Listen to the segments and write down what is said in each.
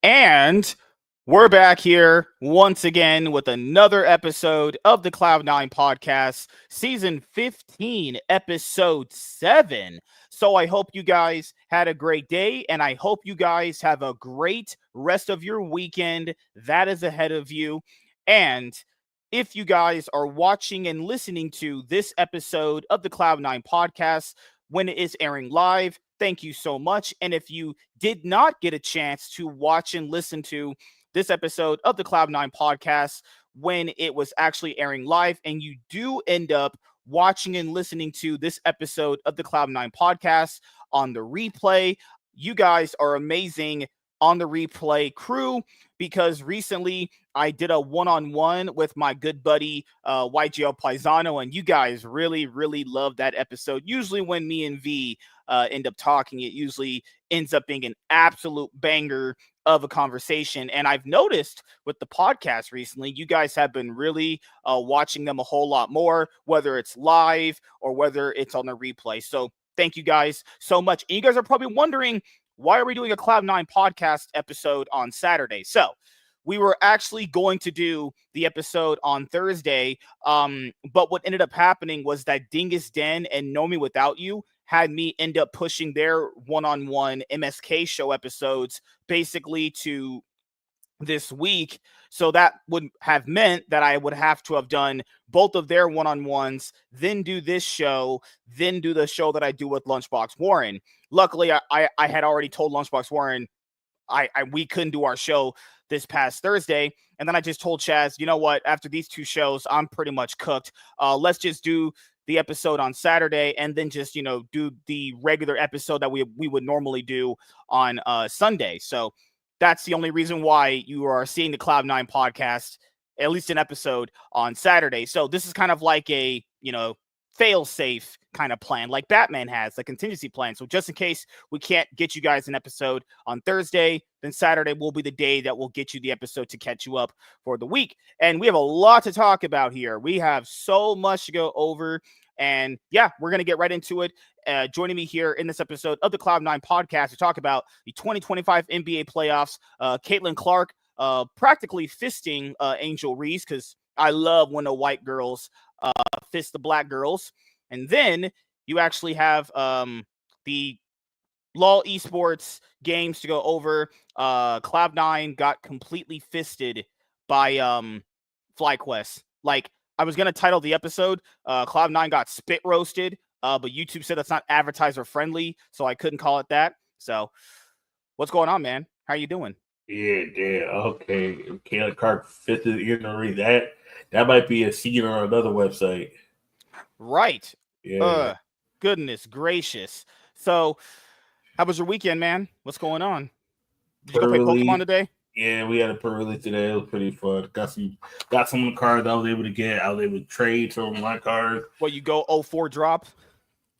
And we're back here once again with another episode of the Cloud9 podcast, season 15, episode 7. So I hope you guys had a great day, and I hope you guys have a great rest of your weekend that is ahead of you. And if you guys are watching and listening to this episode of the Cloud9 podcast when it is airing live, thank you so much. And if you did not get a chance to watch and listen to this episode of the Cloud9 podcast when it was actually airing live, and you do end up watching and listening to this episode of the Cloud9 podcast on the replay, you guys are amazing on the replay crew, because recently I did a one-on-one with my good buddy YGL Paisano, and you guys really, really love that episode. Usually when me and V end up talking, it usually ends up being an absolute banger of a conversation. And I've noticed with the podcast recently, you guys have been really watching them a whole lot more, whether it's live or whether it's on the replay. So thank you guys so much. And you guys are probably wondering, why are we doing a Cloud9 podcast episode on Saturday? So we were actually going to do the episode on Thursday, but what ended up happening was that Dingus Den and Know Me Without You had me end up pushing their one-on-one MSK show episodes basically to this week. So that would have meant that I would have to have done both of their one-on-ones, then do this show, then do the show that I do with Lunchbox Warren. Luckily, I had already told Lunchbox Warren we couldn't do our show this past Thursday. And then I just told Chaz, you know what, after these two shows, I'm pretty much cooked. Let's just do the episode on Saturday and then just, do the regular episode that we would normally do on Sunday. So that's the only reason why you are seeing the Cloud9 podcast, at least an episode on Saturday. So this is kind of like a, fail-safe kind of plan, like Batman has, the contingency plan. So just in case we can't get you guys an episode on Thursday, then Saturday will be the day that we'll get you the episode to catch you up for the week. And we have a lot to talk about here. We have so much to go over. And yeah, we're going to get right into it. Joining me here in this episode of the Cloud9 podcast to talk about the 2025 NBA playoffs, Caitlin Clark practically fisting Angel Reese, because I love when the white girls fist the black girls. And then you actually have the LOL esports games to go over. Cloud9 got completely fisted by FlyQuest. Like, I was going to title the episode, Cloud9 got spit roasted, but YouTube said that's not advertiser friendly, so I couldn't call it that. So what's going on, man? How you doing? Yeah, okay. Kayla Clark fifth you're gonna read that might be a scene on another website. Right. Yeah. Goodness gracious. So how was your weekend, man? What's going on? Did you go play Pokemon today? Yeah, we had a per-release today. It was pretty fun. Got some of the cards I was able to get. I was able to trade some of my cards. What, you go 04 drop?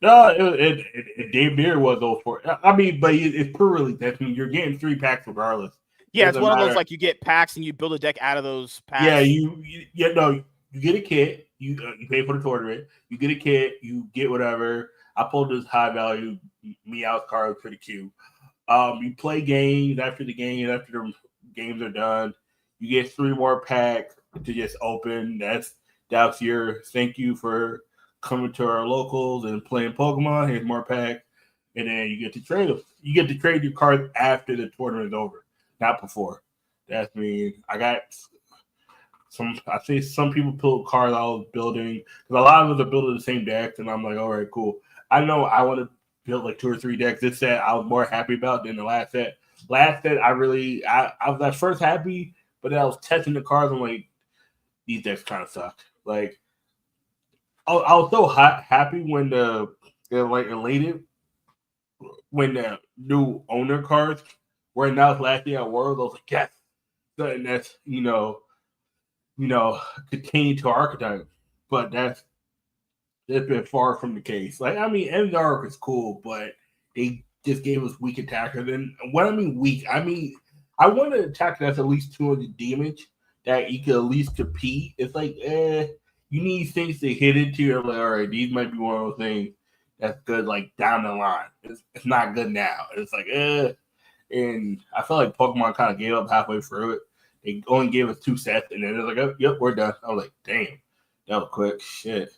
No, it damn near was 04. I mean, but it's per-release. That means you're getting 3 packs regardless. Yeah, it's one of those, like, you get packs and you build a deck out of those packs. Yeah, you get a kit. You pay for the tournament. You get a kit. You get whatever. I pulled this high value Meowth card, pretty cute. You play games after the games are done. You get 3 more packs to just open. That's your thank you for coming to our locals and playing Pokemon. Here's more packs, and then you get to trade them. You get to trade your cards after the tournament is over, not before. That's me. I got I see some people pull cards I was building, because a lot of us are building the same decks, and I'm like, all right, cool. I know I want to build like 2 or 3 decks. This set I was more happy about than the last set. Last set I was at first happy, but then I was testing the cards. I'm like, these decks kind of suck. Like, I was so happy when they're like elated when the new owner cards were announced last year at Worlds. I was like, yes, something that's continue to archetype, but that's been far from the case. Like, I mean, Endark is cool, but they just gave us weak attacker. Then when I mean weak, I mean I want an attacker that's at least 200 damage that you can at least compete. It's like, you need things to hit into. You're like, all right, these might be one of those things that's good, like down the line. It's not good now. It's like, and I felt like Pokemon kind of gave up halfway through it. They only gave us 2 sets, and then they're like, oh, "Yep, we're done." I was like, "Damn, that was quick." Shit.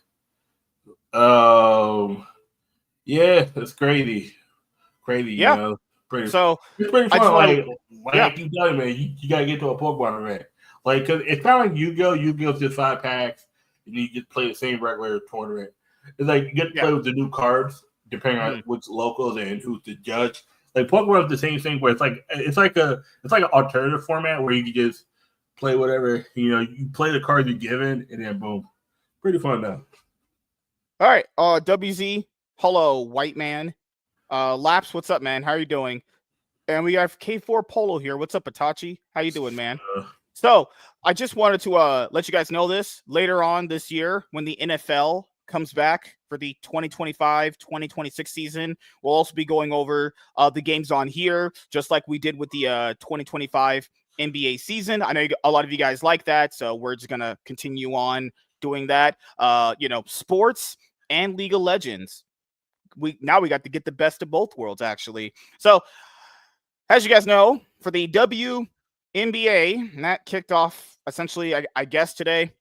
Yeah, it's crazy. Crazy, Yeah. you know. So it's pretty I just fun. want Like you done, man. You gotta get to a Pokemon event. Like, cause it's kind of like Yu-Gi-Oh. Yu-Gi-Oh's just 5 packs, and you just play the same regular tournament. It's like you get to play with the new cards, depending on which locals and who's the judge. Like Pokemon is the same thing, where it's like an alternative format where you can just play whatever, you know, you play the cards you're given, and then boom. Pretty fun though. All right, WZ, hello, white man. Laps, what's up, man? How are you doing? And we have K4 Polo here. What's up, Itachi? How you doing, man? So I just wanted to let you guys know this. Later on this year, when the NFL comes back for the 2025-2026 season, we'll also be going over the games on here, just like we did with the 2025 NBA season. I know a lot of you guys like that, so we're just going to continue on doing that. You know, sports and League of Legends. We got to get the best of both worlds, actually. So, as you guys know, for the WNBA, and that kicked off essentially, I guess, today.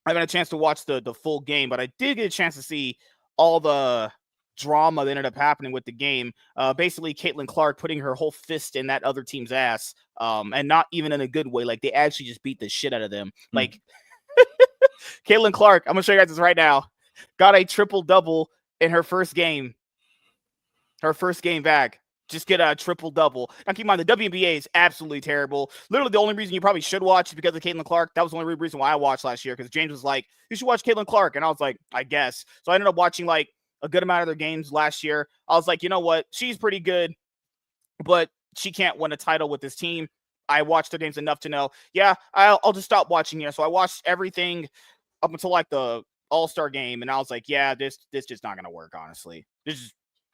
I haven't had a chance to watch the full game, but I did get a chance to see all the drama that ended up happening with the game. Basically, Caitlin Clark putting her whole fist in that other team's ass, and not even in a good way. Like, they actually just beat the shit out of them. Like, Caitlin Clark, I'm going to show you guys this right now, got a triple-double in her first game. Her first game back. Just get a triple-double. Now, keep in mind, the WNBA is absolutely terrible. Literally, the only reason you probably should watch is because of Caitlin Clark. That was the only reason why I watched last year, because James was like, you should watch Caitlin Clark. And I was like, I guess. So I ended up watching, like, a good amount of their games last year. I was like, you know what? She's pretty good, but she can't win a title with this team. I watched their games enough to know, yeah, I'll just stop watching here. So I watched everything up until, like, the All-Star game, and I was like, yeah, this just not going to work, honestly. You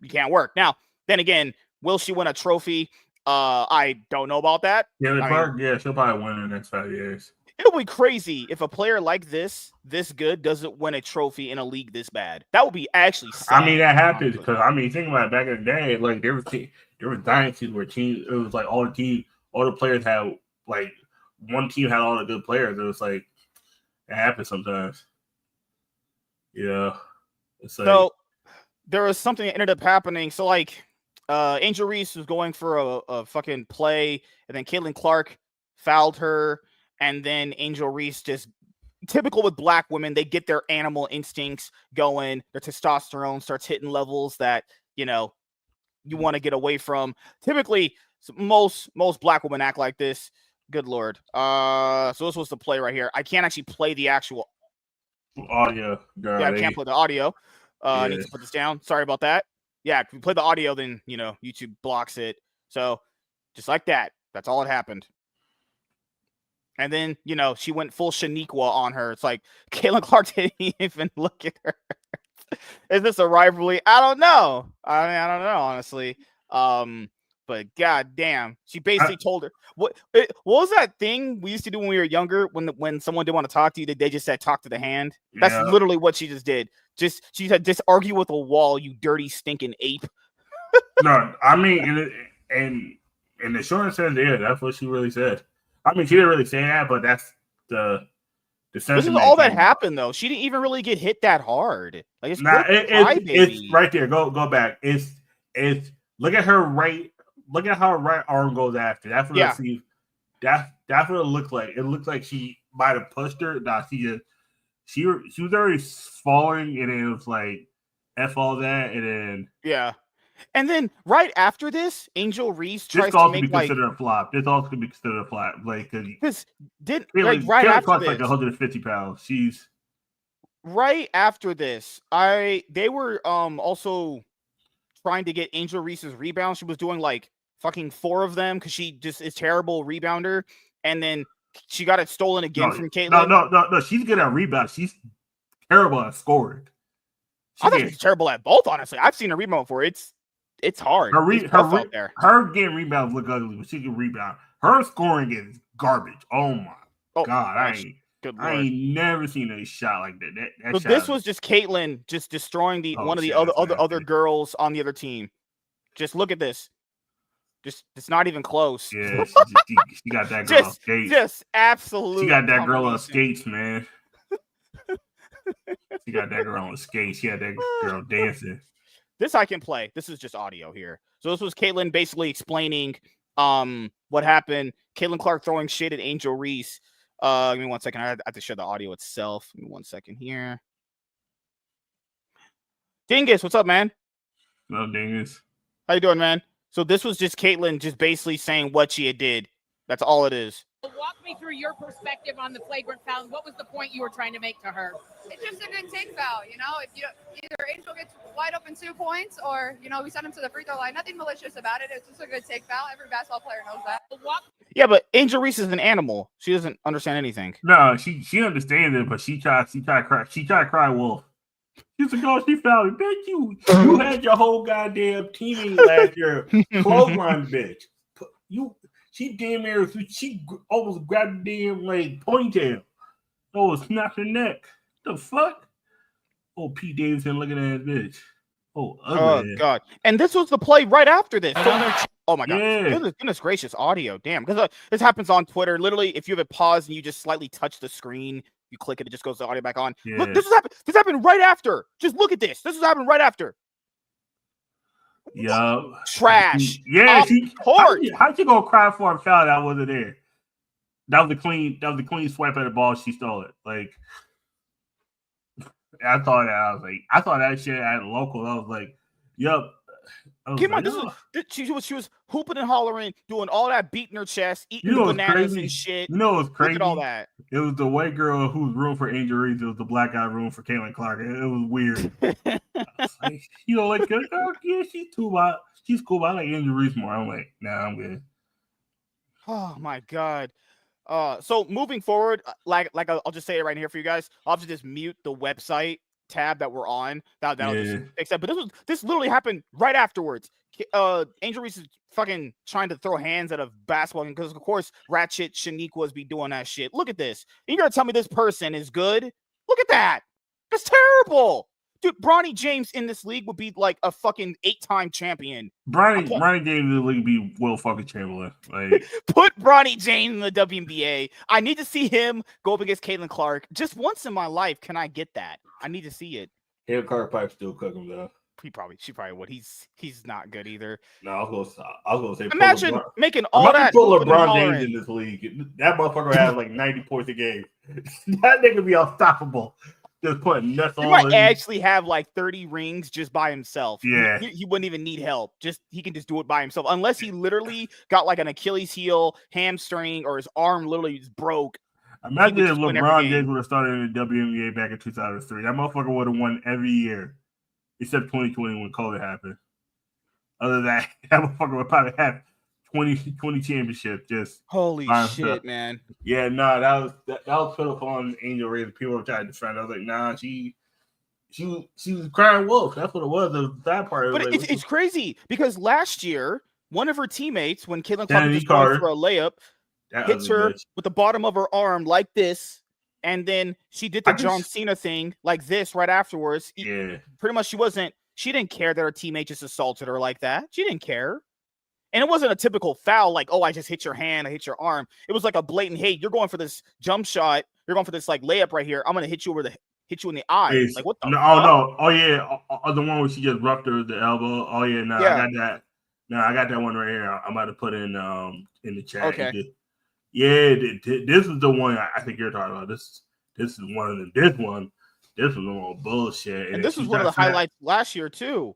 can't work. Now, then again, will she win a trophy? I don't know about that. Yeah, Clark, she'll probably win in the next 5 years. It'll be crazy if a player like this good, doesn't win a trophy in a league this bad. That would be actually sad. I mean, that happens because, I mean, think about it, back in the day, like, there was dynasties where teams, it was like all the players had, like, one team had all the good players. It was like, it happens sometimes. Yeah. It's like, so there was something that ended up happening. So, like, Angel Reese was going for a fucking play, and then Caitlin Clark fouled her, and then Angel Reese, just typical with black women, they get their animal instincts going, their testosterone starts hitting levels that, you know, you want to get away from. Typically, most black women act like this. Good Lord. So this was the play right here. I can't actually play the actual audio. I can't play the audio. I need to put this down. Sorry about that. Yeah, if we play the audio, then, you know, YouTube blocks it. So just like that. That's all that happened. And then, you know, she went full Shaniqua on her. It's like, Caitlin Clark didn't even look at her. Is this a rivalry? I don't know. I don't know, honestly. But god damn, she basically told her what was that thing we used to do when we were younger? When someone didn't want to talk to you, they just said talk to the hand. That's literally what she just did. She said just argue with a wall, you dirty stinking ape. No, I mean, and the short says, yeah, that's what she really said. I mean, she didn't really say that, but that's the this is all that happened, though. She didn't even really get hit that hard. Like, it's right there. Go back. It's look at her right. Look at how her right arm goes after. That's what that's what it looked like. It looked like she might have pushed her. Nah, she was already falling, and then it was like F all that, and then and then right after this, Angel Reese tries to make be considered a flop. This also could be considered a flop, like because right after this, like 150 pounds. She's right after this. They were also trying to get Angel Reese's rebound. She was doing like fucking 4 of them because she just is terrible rebounder, and then she got it stolen again from Caitlin. No. She's good at rebound. She's terrible at scoring. I thought she's terrible at both. Honestly, I've seen her rebound before. It's hard. Her getting rebounds look ugly, but she can rebound. Her scoring is garbage. Oh my god! I ain't never seen a shot like that. So this was just Caitlin just destroying one of the other girls on the other team. Just look at this. Just it's not even close. Yeah, she got that girl on skates. Just absolute. She got that girl on skates, man. She got that girl on skates. She had that girl dancing. This I can play. This is just audio here. So this was Caitlin basically explaining what happened. Caitlin Clark throwing shit at Angel Reese. Give me 1 second. I have to show the audio itself. Give me 1 second here. Dingus, what's up, man? No, Dingus. How you doing, man? So this was just Caitlin just basically saying what she had did. That's all it is. Walk me through your perspective on the flagrant foul. What was the point you were trying to make to her? It's just a good take foul, you know. If either Angel gets wide open 2 points, or we send him to the free throw line. Nothing malicious about it. It's just a good take foul. Every basketball player knows that. Yeah, but Angel Reese is an animal. She doesn't understand anything. No, she understands it, but she tried to cry wolf. She's like, oh, she fouled me. Bitch, you had your whole goddamn teammate last year clothesline, bitch. She damn near, she almost grabbed the damn ponytail. Oh, snapped her neck. The fuck? Oh, Pete Davidson looking at his bitch. Oh, ugly. Oh God! And this was the play right after this. Oh my God! Yeah. Goodness gracious, audio. Damn, because this happens on Twitter. Literally, if you have it paused and you just slightly touch the screen, you click it, it just goes the audio back on. Yeah. Look, this happened right after. Just look at this. This is happening right after. Yo. Trash. Yeah, how'd you go cry for a foul that wasn't there? That was the clean swipe at the ball. She stole it. I thought that shit at local. I was like, yup. Come on, she was hooping and hollering, doing all that, beating her chest, eating the bananas and shit. You know what's crazy? Look at all that. It was the white girl who's room for Angel Reese. It was the black guy room for Caitlin Clark. It was weird. I was like, yeah, she's cool. But I like Angel Reese more. I'm like, nah, I'm good. Oh my God. So moving forward, like I'll just say it right here for you guys. I'll have to just mute the website tab that we're on. That'll just fix that. But this literally happened right afterwards. Angel Reese is fucking trying to throw hands at a basketball because of course Ratchet Shaniqua's be doing that shit. Look at this. And you're gonna tell me this person is good? Look at that. That's terrible. Dude, Bronny James in this league would be like a fucking 8-time champion. Bronny James in the league be Will fucking Chamberlain. Put Bronny James in the WNBA. I need to see him go up against Caitlin Clark. Just once in my life, can I get that? I need to see it. Caitlin Clark probably still cooking though. She probably would. He's not good either. No, I was gonna say. Imagine making all that. Put LeBron James in this league. That motherfucker has like 90 points a game. That nigga be unstoppable. Just putting nuts on. He might actually have like 30 rings just by himself. Yeah. He wouldn't even need help. He can just do it by himself. Unless he literally got like an Achilles heel, hamstring, or his arm literally just broke. Imagine if LeBron James would have started in the WNBA back in 2003. That motherfucker would have won every year. Except 2020 when COVID happened. Other than that motherfucker would probably have 20 championships. Just holy shit, man. Yeah, no, that was pitiful on Angel Reese. People were trying to defend. I was like, nah, she was crying wolf. That's what it was. The sad part. But it's crazy because last year, one of her teammates, when Caitlin Clark was going for a layup, hits her with the bottom of her arm like this. And then she did the John Cena thing like this right afterwards. Yeah. Pretty much she didn't care that her teammate just assaulted her like that. She didn't care. And it wasn't a typical foul like, oh, I just hit your hand, I hit your arm. It was like a blatant, hey, you're going for this jump shot. You're going for this like layup right here. I'm going to hit you in the eye. Like, what the fuck? Oh, yeah. The one where she just ruptured the elbow. Oh, yeah. No, I got that. No, I got that one right here. I'm about to put in the chat. Okay. Yeah, this is the one I think you're talking about. This is one of them. This was all bullshit. And this was one of the highlights last year too.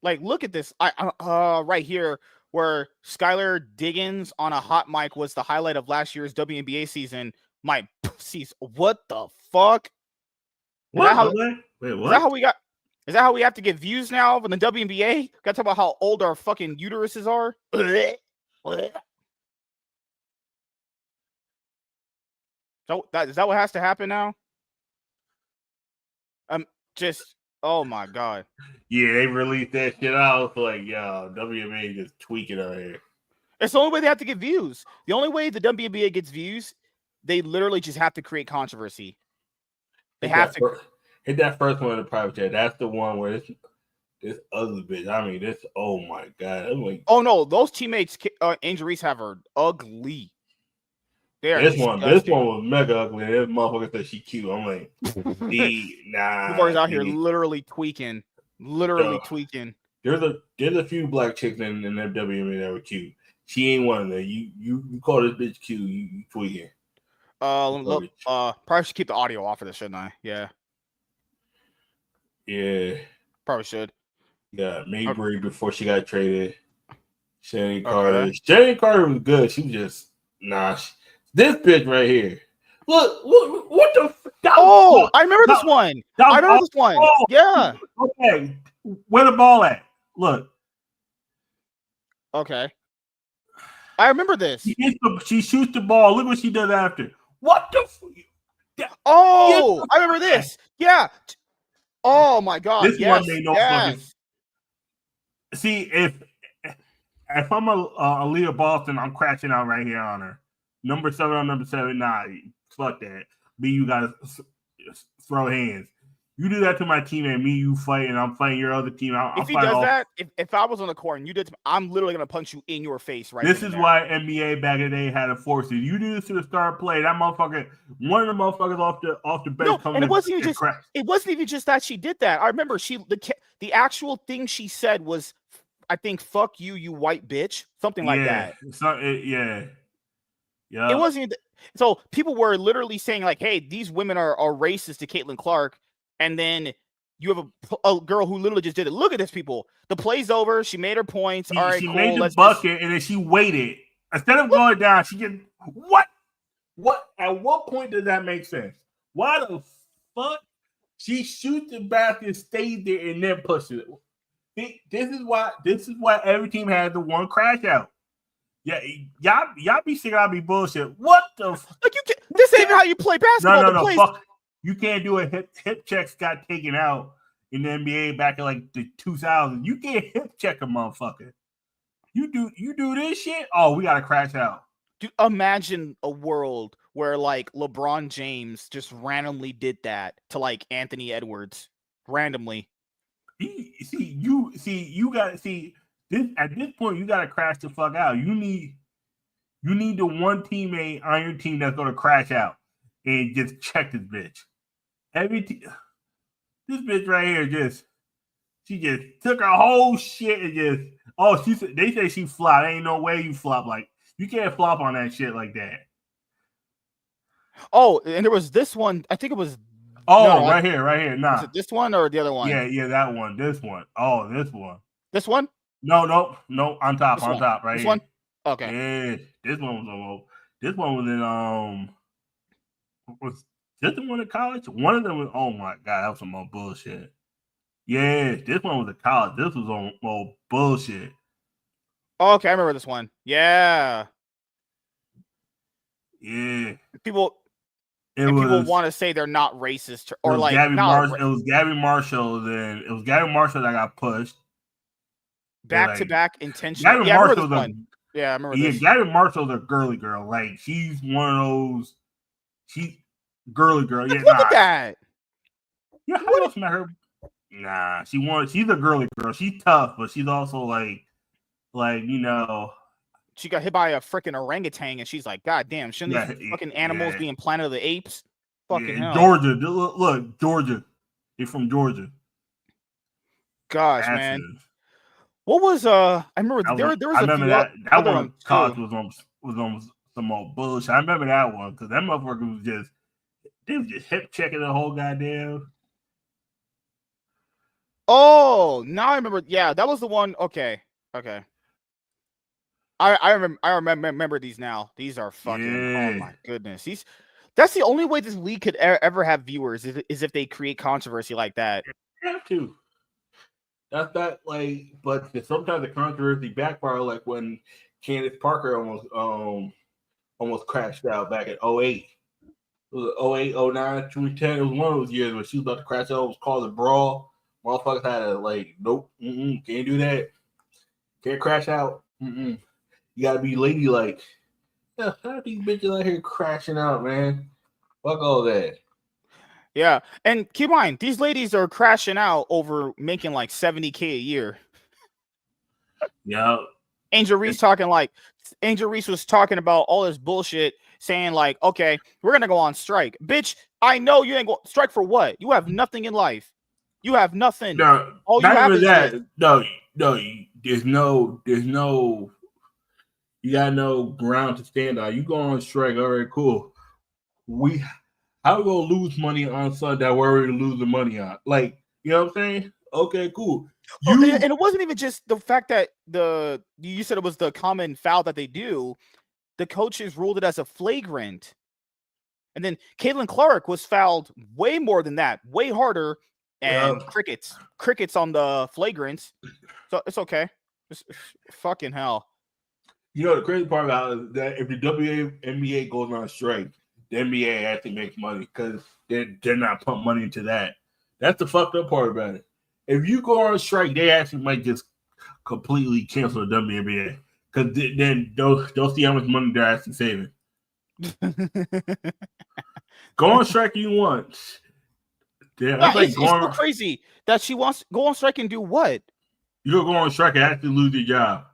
Like, look at this. Right here where Skylar Diggins on a hot mic was the highlight of last year's WNBA season. My pussies, what the fuck? Wait, what? Is that how we have to get views now in the WNBA? Got to talk about how old our fucking uteruses are. So is that what has to happen now? Oh my God. Yeah, they released that shit out. Like, yo, WNBA just tweaking out here. It's the only way they have to get views. The only way the WNBA gets views, they literally just have to create controversy. They have to hit that first one in the private chat. That's the one where This other bitch. I mean, this. Oh my god. I'm like, Oh no, those teammates, Angel Reese, have her ugly. They are this disgusting. one was mega ugly. This motherfucker said she cute. I'm like, Motherfuckers out here literally tweaking. Tweaking. There's a few black chicks in the WNBA that were cute. She ain't one of them. You call this bitch cute, you tweaking. Probably should keep the audio off of this, shouldn't I? Yeah. Yeah. Probably should. Yeah, Mayberry before she got traded. Shannon Carter. Okay. Shannon Carter was good. She was just this bitch right here. Look, what the? I remember this one. I remember this one. Yeah. Okay, where the ball at? Look. Okay. I remember this. She shoots the ball. Look what she does after. What the? I remember this. Yeah. Oh my god. This one made no fucking. See, if I'm a Leah Boston, I'm crashing out right here on her. Number 7 on number 7. Nah, fuck that. Me, you gotta throw hands. You do that to my team and me, you fight, and I'm fighting your other team. If he does that, if I was on the court and you did, I'm literally gonna punch you in your face right. This is why NBA back in the day had to force it. You do this to the star play, that motherfucker, one of the motherfuckers off the bench comes. And it wasn't even just that she did that. I remember the actual thing she said was, I think, "Fuck you, you white bitch," something like that. Yeah. It wasn't even. So people were literally saying like, "Hey, these women are racist to Caitlin Clark," and then you have a girl who literally just did it. Look at this, people. The play's over. She made her points. All right, she cool. made the bucket, and then she waited instead of going down. She just what? At what point does that make sense? Why the fuck? She shoots the basket, stays there, and then pushes it. This is why every team has the one crash out. Yeah, y'all be sick of me bullshit. What the fuck? Like this ain't even how you play basketball. No, fuck. You can't do a hip checks got taken out in the NBA back in like the 2000s. You can't hip check a motherfucker. You do this shit. Oh, we gotta crash out. Dude, imagine a world where like LeBron James just randomly did that to like Anthony Edwards randomly. You got this at this point. You gotta crash the fuck out. You need the one teammate on your team that's gonna crash out and just check this bitch. This bitch right here she just took her whole shit and they say she flopped. Ain't no way you flop. Like, you can't flop on that shit like that. Oh, and there was this one. I think it was. Right here. Nah. Is it this one or the other one? Yeah, that one. This one. Oh, this one. This one? No. On top, right this here. One? Okay. Yeah, this one was in was this the one in college? One of them was, oh my god, that was some more bullshit. Yeah, this one was in college. This was on more bullshit. Okay, I remember this one. Yeah. People want to say they're not racist or like Gabby Marshall. It was Gabby Marshall. Then it was Gabby Marshall that got pushed back to back intentionally. I remember this one. Yeah, I remember this. Gabby Marshall's a girly girl. Like, she's one of those. She girly girl. Yeah, look at that. Yeah, how else met her? Nah, she's a girly girl. She's tough, but she's also like she got hit by a freaking orangutan, and she's like, God damn, shouldn't these fucking animals be in Planet of the Apes? Fucking hell. Georgia. Look, Georgia. You're from Georgia. Gosh, man. What was I remember there was that one college was on some more bullshit. I remember that one because that motherfucker was just hip checking the whole goddamn. Oh, now I remember. Yeah, that was the one. Okay. I remember these now. These are fucking. Yeah. Oh my goodness. That's the only way this league could ever have viewers is if they create controversy like that. You have to. That's that, like, but sometimes the controversy backfire, like when Candace Parker almost crashed out back in 08. It was 08, 09, 2010. It was one of those years when she was about to crash out. It was called a brawl. Motherfuckers had to, like, nope, can't do that. Can't crash out. You gotta be ladylike. Yeah, how are these bitches out here crashing out, man? Fuck all that. Yeah, and keep in mind, these ladies are crashing out over making like $70K a year. Yeah. Angel Reese was talking about all this bullshit, saying like, okay, we're gonna go on strike. Bitch, I know you ain't going strike for what? You have nothing in life. You have nothing. No, All you not have even is that. this. No. There's no. You got no ground to stand on. You go on strike. All right, cool. How we gonna lose money on something that we're already losing money on? Like, you know what I'm saying? Okay, cool. And it wasn't even just the fact that you said it was the common foul that they do. The coaches ruled it as a flagrant. And then Caitlin Clark was fouled way more than that, way harder, and crickets on the flagrants. So it's okay. It's fucking hell. You know the crazy part about it is that if the WNBA goes on strike, the NBA actually makes money because they're not pumping money into that. That's the fucked up part about it. If you go on strike, they actually might just completely cancel the WNBA because then they'll see how much money they're actually saving. Go on strike you want. Yeah, that's like it's so crazy that she wants to go on strike and do what? You'll go on strike and actually lose your job.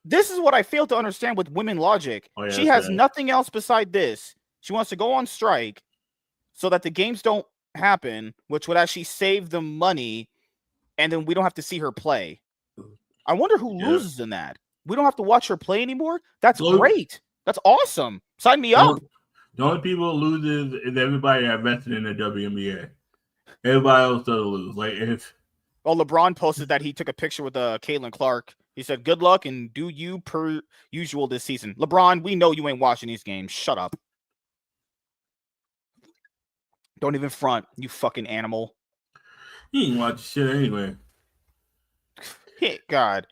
This is what I fail to understand with women logic. Oh, yeah, she has nothing else beside this. She wants to go on strike so that the games don't happen, which would actually save them money, and then we don't have to see her play. I wonder who loses in that. We don't have to watch her play anymore? That's great. That's awesome. Sign me up. The only people who loses is everybody that invested in the WNBA. Everybody else doesn't lose. Like if LeBron posted that he took a picture with Caitlin Clark. He said, "Good luck and do you per usual this season." LeBron, we know you ain't watching these games. Shut up. Don't even front, you fucking animal. He ain't watching shit anyway. God.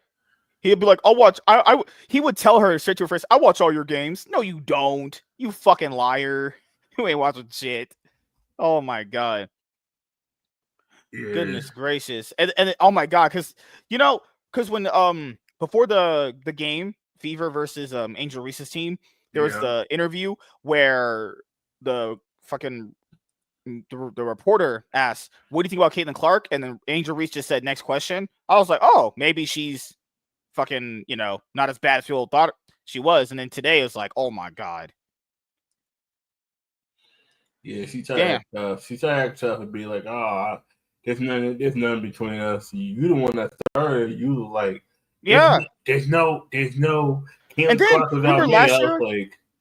He'd be like, I'll watch. He would tell her straight to her face, I watch all your games. No, you don't. You fucking liar. You ain't watching shit. Oh my God. Yeah. Goodness gracious. And oh my God, because when before the game, Fever versus Angel Reese's team, there was the interview where the reporter asked, "What do you think about Caitlin Clark?" And then Angel Reese just said, "Next question." I was like, "Oh, maybe she's fucking, not as bad as people thought she was." And then today it was like, "Oh my God." Yeah, she tried to act tough and be like, "Oh, there's nothing between us. You the one that started. You like, there's no." And then remember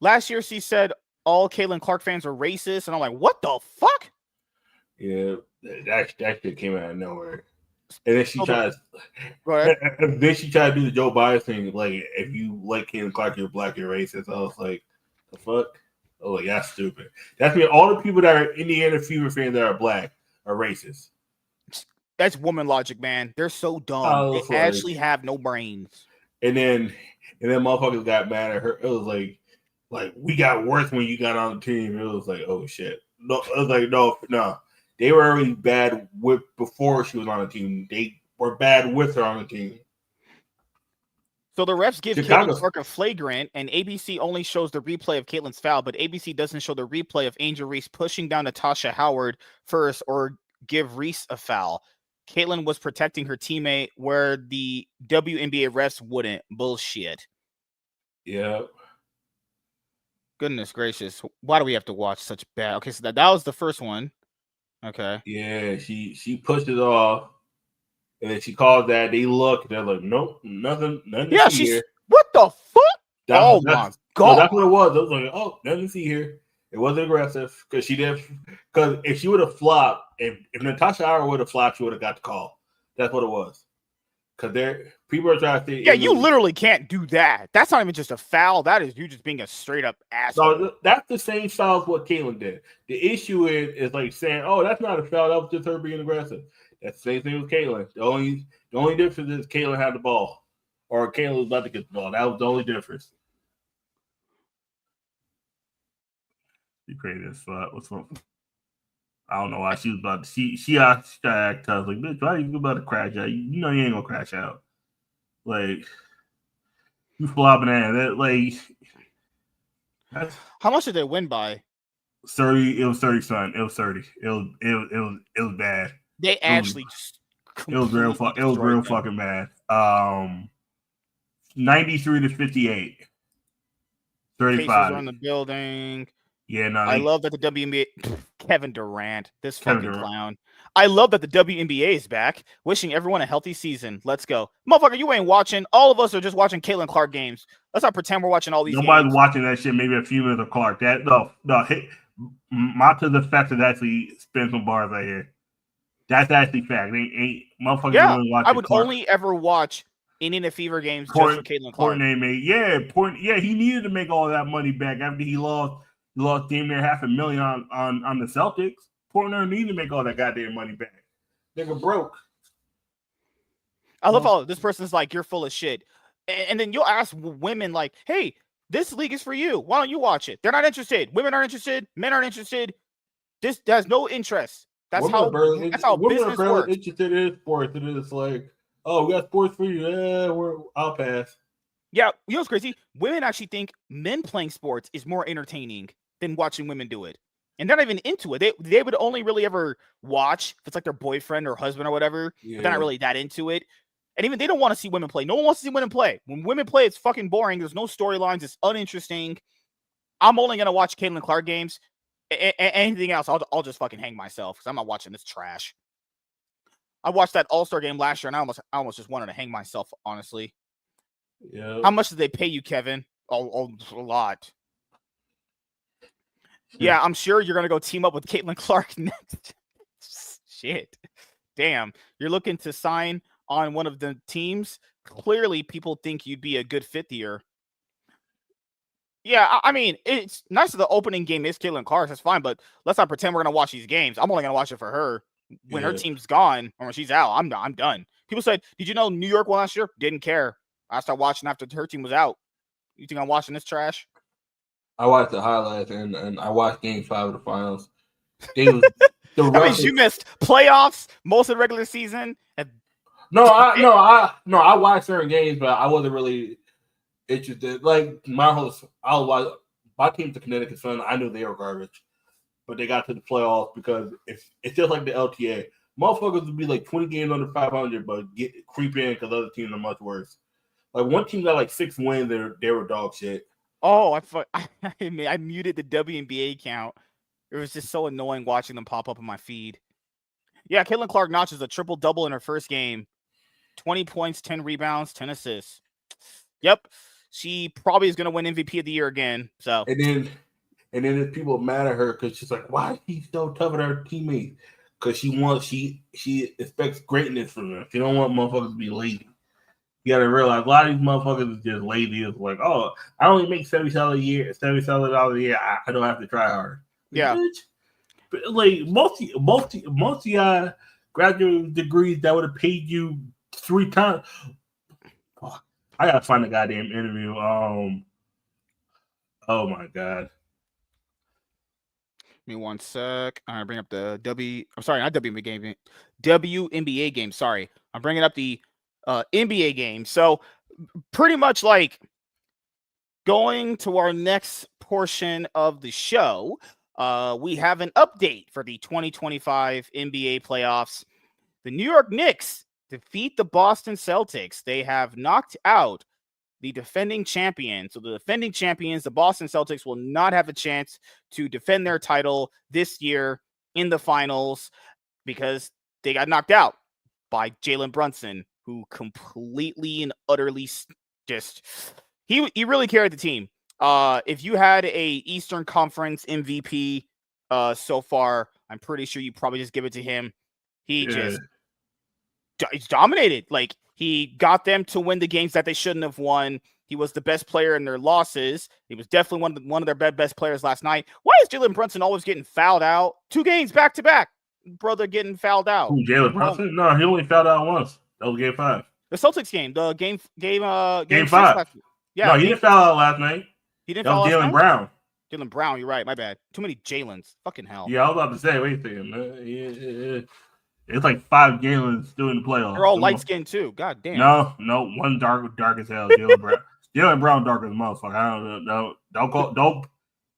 last year she said all Caitlin Clark fans are racist, and I'm like, what the fuck? Yeah, that shit came out of nowhere. And then she tried to do the Joe Biden thing. Like, if you like Caitlin Clark, you're black, you're racist. I was like, the fuck? Oh, like, that's stupid. That's mean all the people that are Indiana Fever fans that are black are racist. That's woman logic, man. They're so dumb. They actually have no brains. And then motherfuckers got mad at her. It was like we got worse when you got on the team. It was like, oh shit. No, I was like, no. They were already bad before she was on the team. They were bad with her on the team. So the refs give Caitlin Clark a flagrant, and ABC only shows the replay of Caitlin's foul, but ABC doesn't show the replay of Angel Reese pushing down Natasha Howard first or give Reese a foul. Caitlin was protecting her teammate where the WNBA refs wouldn't. Bullshit. Yeah. Goodness gracious. Why do we have to watch such bad? Okay, so that was the first one. Okay. Yeah, she pushed it off. And then she called that. They look. They're like, nope, nothing to see here. What the fuck? Oh my God. That's what it was. I was like, oh, nothing to see here. It wasn't aggressive because she did. Because if she would have flopped, if Natasha Howard would have flopped, she would have got the call. That's what it was. Because people are trying to say. Yeah, you literally can't do that. That's not even just a foul. That is you just being a straight up asshole. So that's the same style as what Caitlin did. The issue is like saying, oh, that's not a foul. That was just her being aggressive. That's the same thing with Caitlin. The only difference is Caitlin had the ball, or Caitlin was about to get the ball. That was the only difference. You crazy as fuck. What's wrong? I don't know why she was about to. She asked to act tough. Like, bitch, why are you about to crash out? You know you ain't gonna crash out. Like, you flopping at that. Like, how much did they win by? 30. It was 30, son. It was 30. It was bad. They actually just it was real fucking bad. 93 to 58. 35. Pacers are in the building. Yeah, no. I love that the WNBA Kevin Durant, this fucking clown. I love that the WNBA is back. Wishing everyone a healthy season. Let's go. Motherfucker, you ain't watching. All of us are just watching Caitlin Clark games. Let's not pretend we're watching all these Nobody's watching that shit. Maybe a few minutes of Clark. That no. Not to the fact that actually spin some bars right here. That's actually fact. They ain't motherfuckers really watching. I would only ever watch Indiana Fever games just for Caitlin Clark. He needed to make all that money back after he lost damn near $500,000 on the Celtics. Portner needed to make all that goddamn money back. Nigga broke. I love how this person's like, you're full of shit. And then you'll ask women like, hey, this league is for you. Why don't you watch it? They're not interested. Women aren't interested. Men aren't interested. This has no interest. That's how business works. Interested in sports. It is like, oh, we got sports for you. I'll pass. Yeah, you know what's crazy? Women actually think men playing sports is more entertaining than watching women do it. And they're not even into it. They would only really ever watch if it's like their boyfriend or husband or whatever. Yeah. But they're not really that into it. And even they don't want to see women play. No one wants to see women play. When women play, it's fucking boring. There's no storylines. It's uninteresting. I'm only going to watch Caitlin Clark games. Anything else, I'll just fucking hang myself because I'm not watching this trash. I watched that All-Star game last year, and I almost just wanted to hang myself, honestly. Yeah. How much did they pay you, Kevin? A lot. Yeah, I'm sure you're going to go team up with Caitlin Clark next. Shit. Damn. You're looking to sign on one of the teams? Clearly, people think you'd be a good fit here. Yeah, I mean, it's nice that the opening game is Caitlin Clark. That's fine, but let's not pretend we're going to watch these games. I'm only going to watch it for her. When her team's gone or when she's out, I'm done. People said, did you know New York won last year? Didn't care. I started watching after her team was out. You think I'm watching this trash? I watched the highlights and I watched Game 5 of the finals. That means you missed playoffs, most of the regular season. I watched certain games, but I wasn't really interested. Like my team's the Connecticut Sun. I knew they were garbage, but they got to the playoffs because it's just like the LTA. Motherfuckers would be like 20 games under 500, but creep in because other teams are much worse. Like one team got like 6 wins, they were dog shit. Oh, I muted the WNBA count. It was just so annoying watching them pop up in my feed. Yeah, Caitlin Clark notches a triple-double in her first game. 20 points, 10 rebounds, 10 assists. Yep. She probably is going to win MVP of the year again. So And then there's people mad at her because she's like, why is she so tough with her teammates? Because she expects greatness from them. She don't want motherfuckers to be lazy. You gotta realize a lot of these motherfuckers is just lazy. It's like, oh, I only make $70 a year. I don't have to try hard. Yeah. But like most of y'all graduate degrees that would have paid you 3 times. Oh, I gotta find a goddamn interview. Oh my god. Give me one sec. I bring up the WNBA game. Sorry, I'm bringing up the NBA game. So pretty much like going to our next portion of the show, we have an update for the 2025 NBA playoffs. The New York Knicks defeat the Boston Celtics. They have knocked out the defending champion. So the defending champions, the Boston Celtics, will not have a chance to defend their title this year in the finals because they got knocked out by Jalen Brunson, who completely and utterly just he really carried the team. If you had a Eastern Conference MVP so far, I'm pretty sure you probably just give it to him. He's dominated. Like he got them to win the games that they shouldn't have won. He was the best player in their losses. He was definitely one of their best players last night. Why is Jalen Brunson always getting fouled out? 2 games back to back, brother, getting fouled out. Who, Jalen Brunson? No, he only fouled out once. That was game 5. The Celtics game, the game 5. Yeah, no, he didn't foul out last night. He didn't that foul was out Jalen Brown. Jalen Brown, you're right. My bad. Too many Jalens. Fucking hell. Yeah, I was about to say, wait a second. It's like 5 Jalen's still in the playoffs. They're all light skinned too. God damn. No, one dark as hell. Jalen Brown. Jalen Brown dark as a motherfucker. I don't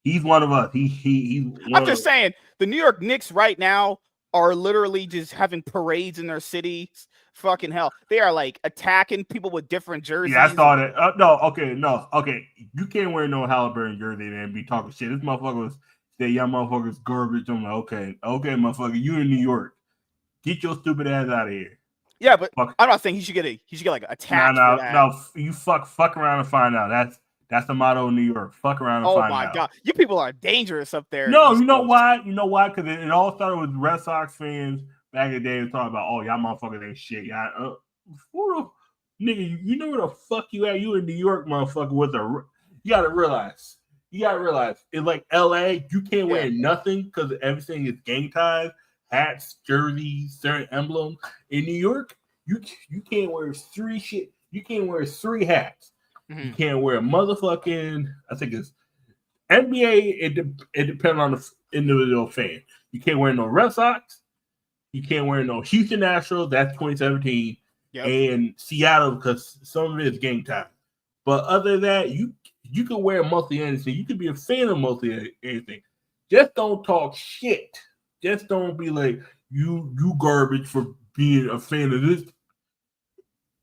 He's one of us. He's I'm just saying, the New York Knicks right now are literally just having parades in their cities. Fucking hell. They are like attacking people with different jerseys. Yeah, I saw that. No, okay. You can't wear no Halliburton jersey and be talking shit. This motherfucker was say, "Y'all motherfuckers garbage." I'm like, okay, motherfucker, you in New York. Get your stupid ass out of here. Yeah, but Fuck. I'm not saying he should get like attacked for that. No, you fuck around and find out. That's the motto in New York. Fuck around and find out. Oh my god, you people are dangerous up there. No, you know why? You know why? Because it all started with Red Sox fans back in the day talking about, oh, y'all motherfuckers ain't shit. Y'all, nigga, you know where the fuck you at? You in New York, motherfucker. You gotta realize, it's like LA. You can't wear nothing because everything is gang ties, hats, jerseys, certain emblems. In New York, you can't wear three shit. You can't wear three hats. Mm-hmm. You can't wear a motherfucking. I think it's NBA. It depends on the individual fan. You can't wear no Red Sox. You can't wear no Houston Astros. That's 2017. Yep. And Seattle, because some of it is game time. But other than that, you can wear mostly anything. You can be a fan of mostly anything. Just don't talk shit. Just don't be like you garbage for being a fan of this.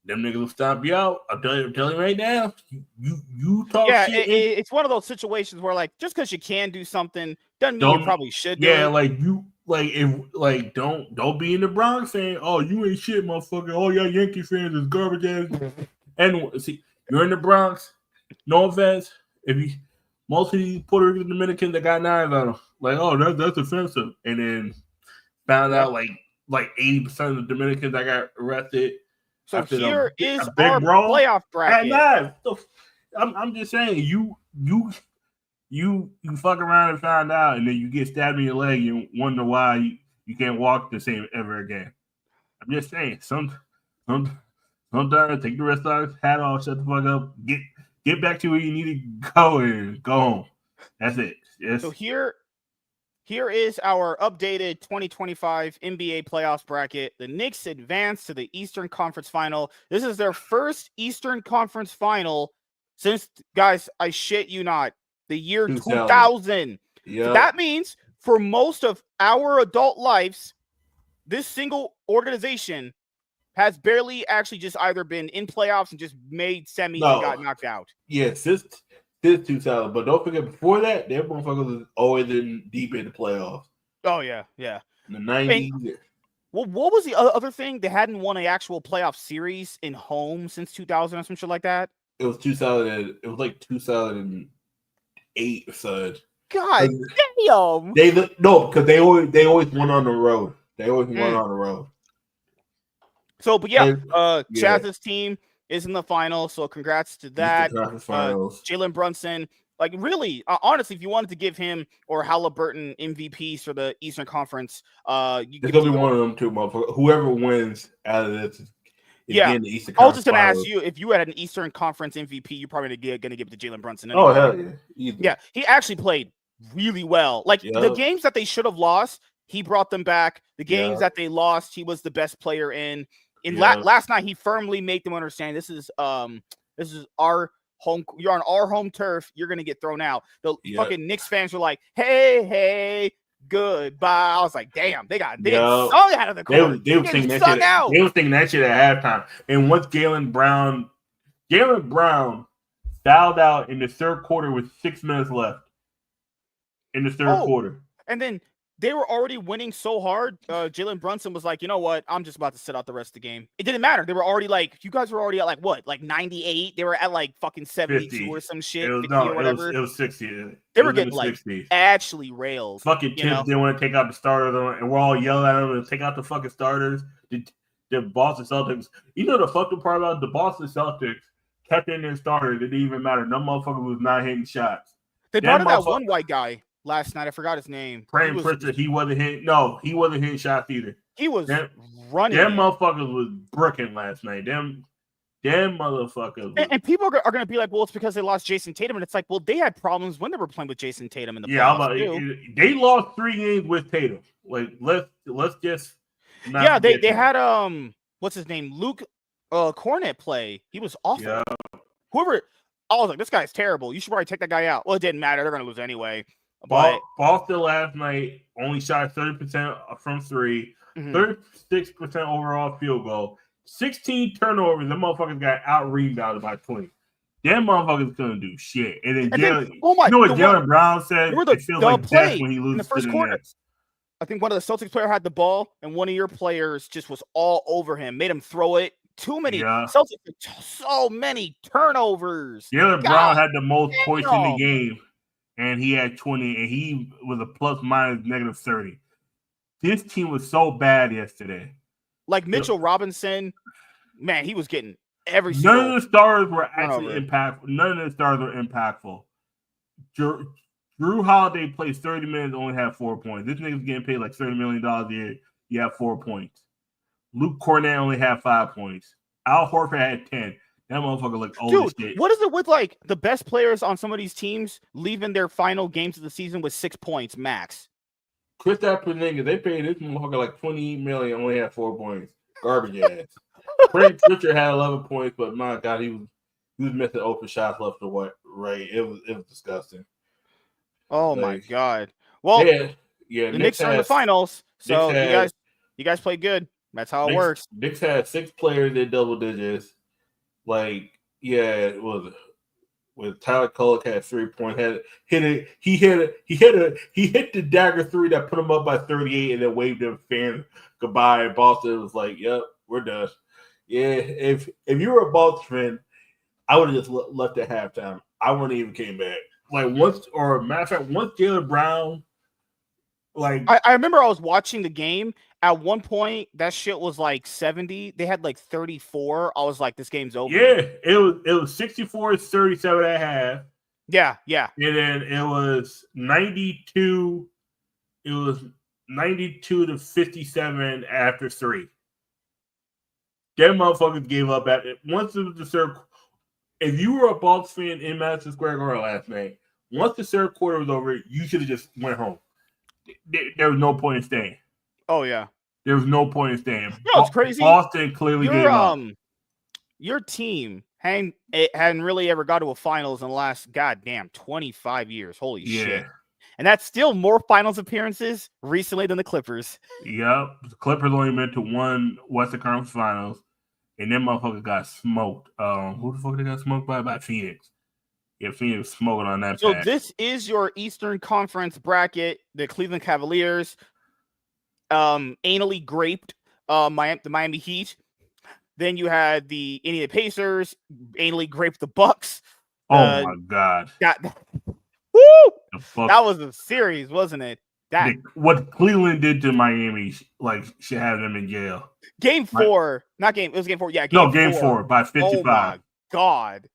Them niggas will stomp you out. I'm telling you right now. You talk shit. It's one of those situations where like just because you can do something doesn't mean you probably should do it. Yeah, don't be in the Bronx saying, "Oh, you ain't shit, motherfucker. All y'all Yankee fans is garbage ass." And see, you're in the Bronx. No offense. Most of these Puerto Rican Dominicans that got knives on them, like, oh, that's offensive, and then found out like 80% of the Dominicans that got arrested. So here is our playoff bracket. I'm just saying, you fuck around and find out, and then you get stabbed in your leg and wonder why you can't walk the same ever again. I'm just saying, sometimes take the Red Sox hat off, shut the fuck up, get back to where you need to go and go home. That's it. Yes. So here is our updated 2025 NBA playoffs bracket. The Knicks advance to the Eastern Conference Final. This is their first Eastern Conference Final since, guys, I shit you not, the year 2000. Yeah. So that means for most of our adult lives, this single organization has barely actually just either been in playoffs and just made semis and got knocked out. Yes, this 2000. But don't forget, before that, their motherfuckers was always deep in the playoffs. Oh, yeah. In the 90s. Well, what was the other thing? They hadn't won an actual playoff series in home since 2000 or some shit like that? It was 2000. It was like 2008 or so. God damn! Because they always won on the road. So, but Chaz's team is in the final, so congrats to that. Jalen Brunson, like really, honestly, if you wanted to give him or Halliburton MVPs for the Eastern Conference, it's gonna be one of them two, motherfucker. Whoever wins out of this, I was just gonna ask you if you had an Eastern Conference MVP, you're probably gonna give it to Jalen Brunson. Anyway. Oh hell yeah! Yeah, he actually played really well. Like the games that they should have lost, he brought them back. The games that they lost, he was the best player in. Last night, he firmly made them understand this is our home. You're on our home turf. You're gonna get thrown out. The fucking Knicks fans were like, "Hey, goodbye." I was like, "Damn, they got sung out of the court. They were thinking that shit. They were thinking that shit at halftime." And once Jalen Brown fouled out in the third quarter with 6 minutes left in the third quarter, and then they were already winning so hard. Jalen Brunson was like, you know what? I'm just about to sit out the rest of the game. It didn't matter. They were already like, you guys were already at like what? Like 98? They were at like fucking 72 50. Or some shit. It was 60. They were getting like 60s. Actually railed. Fucking Tibbs didn't want to take out the starters, and we're all yelling at them to take out the fucking starters. The Boston Celtics. You know the fucking part about the Boston Celtics kept in their starters. It didn't even matter. No motherfucker was not hitting shots. They brought in that one white guy last night. I forgot his name. Pritchard, he wasn't hitting. No, he wasn't hitting shots either. He was running. Them motherfuckers was bricking last night. Them motherfuckers. And people are going to be like, well, it's because they lost Jason Tatum. And it's like, well, they had problems when they were playing with Jason Tatum in the playoffs. They lost 3 games with Tatum. Like, let's just. They had what's his name? Luke Cornett play. He was awful. Yeah. Whoever. I was like, this guy's terrible. You should probably take that guy out. Well, it didn't matter. They're going to lose anyway. But Boston last night only shot 30% from three, 36% overall field goal, 16 turnovers. The motherfuckers got out rebounded by 20. Them motherfuckers couldn't do shit. And then Jalen, you know what Jalen Brown said? It feels like death when he loses in the first quarter. Knicks. I think one of the Celtics players had the ball, and one of your players just was all over him, made him throw it. Too many Celtics, so many turnovers. Jalen Brown had the most points in the game, and he had 20, and he was a plus minus negative 30. This team was so bad yesterday. Like Mitchell Robinson, man, he was getting every single. None of the stars were actually impactful. None of the stars were impactful. Drew Holiday plays 30 minutes, only had 4 points. This nigga's getting paid like $30 million a year. You have 4 points. Luke Cornett only had 5 points. Al Horford had 10. That motherfucker looked old as shit. What is it with like the best players on some of these teams leaving their final games of the season with 6 points max? Kristaps Porzingis, they paid this motherfucker like $28 million, only had 4 points. Garbage ass. Frank Pritchard had 11 points, but my God, he was missing open shots left or right. It was disgusting. Oh my God! Well, the Knicks are in the finals, so you guys played good. That's how it works. Knicks had 6 players in double digits. Like, it was with Tyler Kolek had 3 points. He hit the dagger 3 that put him up by 38, and then waved them fans goodbye. And Boston was like, "Yep, we're done." Yeah, if you were a Boston fan, I would have just left at halftime. I wouldn't even came back. Like once Jalen Brown, like I remember I was watching the game. At one point, that shit was like 70. They had like 34. I was like, this game's over. Yeah, it was 64-37 at half. Yeah. And then it was 92. It was 92-57 after 3. Them motherfuckers gave up at it. Once it was the third. If you were a Bucks fan in Madison Square Garden last night, once the third quarter was over, you should have just went home. There was no point in staying. Oh, yeah. There was no point in staying. No, it's crazy. Boston clearly gave up. Your team hadn't really ever got to a finals in the last, goddamn, 25 years. Holy shit. And that's still more finals appearances recently than the Clippers. Yep. The Clippers only been to 1 Western Conference Finals. And them motherfuckers got smoked. Who the fuck they got smoked by? By Phoenix. Yeah, Phoenix smoking on that. So this is your Eastern Conference bracket. The Cleveland Cavaliers anally graped the Miami Heat. Then you had the Indiana Pacers anally graped the Bucks. Oh my God! Woo! That was a series, wasn't it? What Cleveland did to Miami, like, should have them in jail. Game 4, not game. It was game 4. Yeah, game 4 by 55. Oh my God!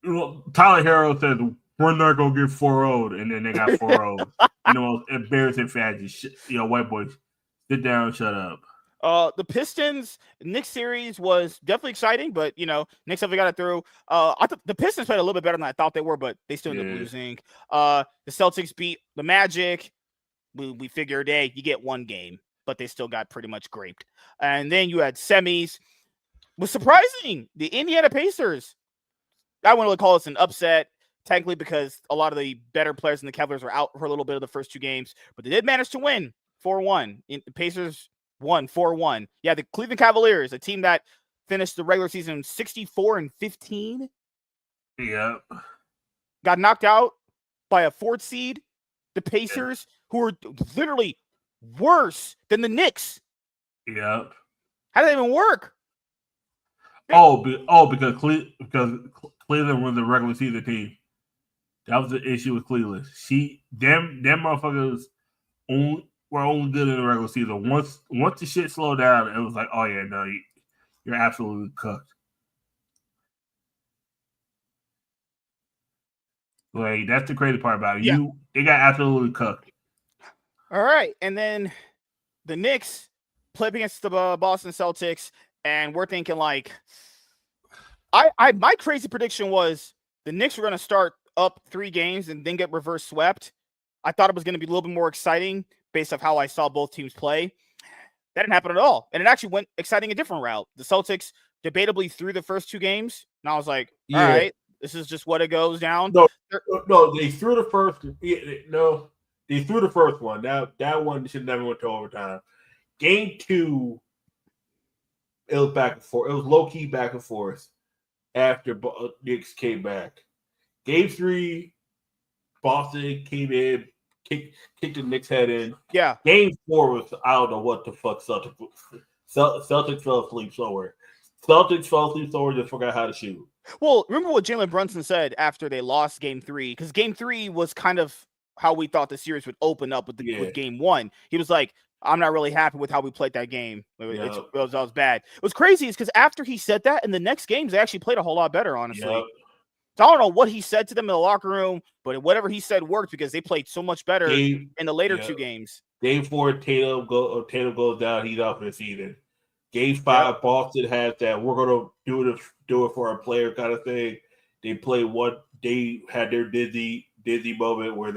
Well, Tyler Herro said we're not gonna get 4-0, and then they got 4-0. You know, embarrassing fashion. White boys, sit down, shut up. The Pistons Knicks series was definitely exciting, but Knicks definitely got it through. I thought the Pistons played a little bit better than I thought they were, but they still ended up losing. The Celtics beat the Magic. We figured, hey, you get 1 game, but they still got pretty much graped. And then you had semis. It was surprising. The Indiana Pacers. I wouldn't really call this an upset, technically, because a lot of the better players in the Cavaliers were out for a little bit of the first 2 games, but they did manage to win 4-1. The Pacers won 4-1. Yeah, the Cleveland Cavaliers, a team that finished the regular season 64-15. Yep. Got knocked out by a 4th seed, the Pacers, who were literally worse than the Knicks. Yep. How did that even work? Because Cleveland was the regular season team. That was the issue with Cleveland. Them motherfuckers were only good in the regular season. Once the shit slowed down, it was like, oh yeah, no, you're absolutely cooked. Like, that's the crazy part about it. Yeah. They got absolutely cooked. All right, and then the Knicks played against the Boston Celtics, and we're thinking like, my crazy prediction was the Knicks were going to start up 3 games and then get reverse swept. I thought it was going to be a little bit more exciting based off how I saw both teams play. That didn't happen at all, and it actually went exciting a different route. The Celtics debatably threw the first 2 games, and I was like, all right, This is just what it goes down. No, they threw the first. No, they threw the first one. That one should never went to overtime. Game 2, it was back and forth. It was low key back and forth after Knicks came back. Game 3, Boston came in, kicked the Knicks head in. Yeah. Game 4 was I don't know what the fuck Celtics fell asleep somewhere. Celtics fell asleep somewhere, just forgot how to shoot. Well, remember what Jalen Brunson said after they lost Game 3? Because Game 3 was kind of how we thought the series would open up with Game 1. He was like, I'm not really happy with how we played that game. It was bad. It was crazy is because after he said that, in the next games, they actually played a whole lot better, honestly. Yep. So I don't know what he said to them in the locker room, but whatever he said worked because they played so much better in the later 2 games. Game 4, Tatum goes down. He's out for the season. Game 5, Boston has that we're gonna do it for a player kind of thing. They play what they had their Disney moment where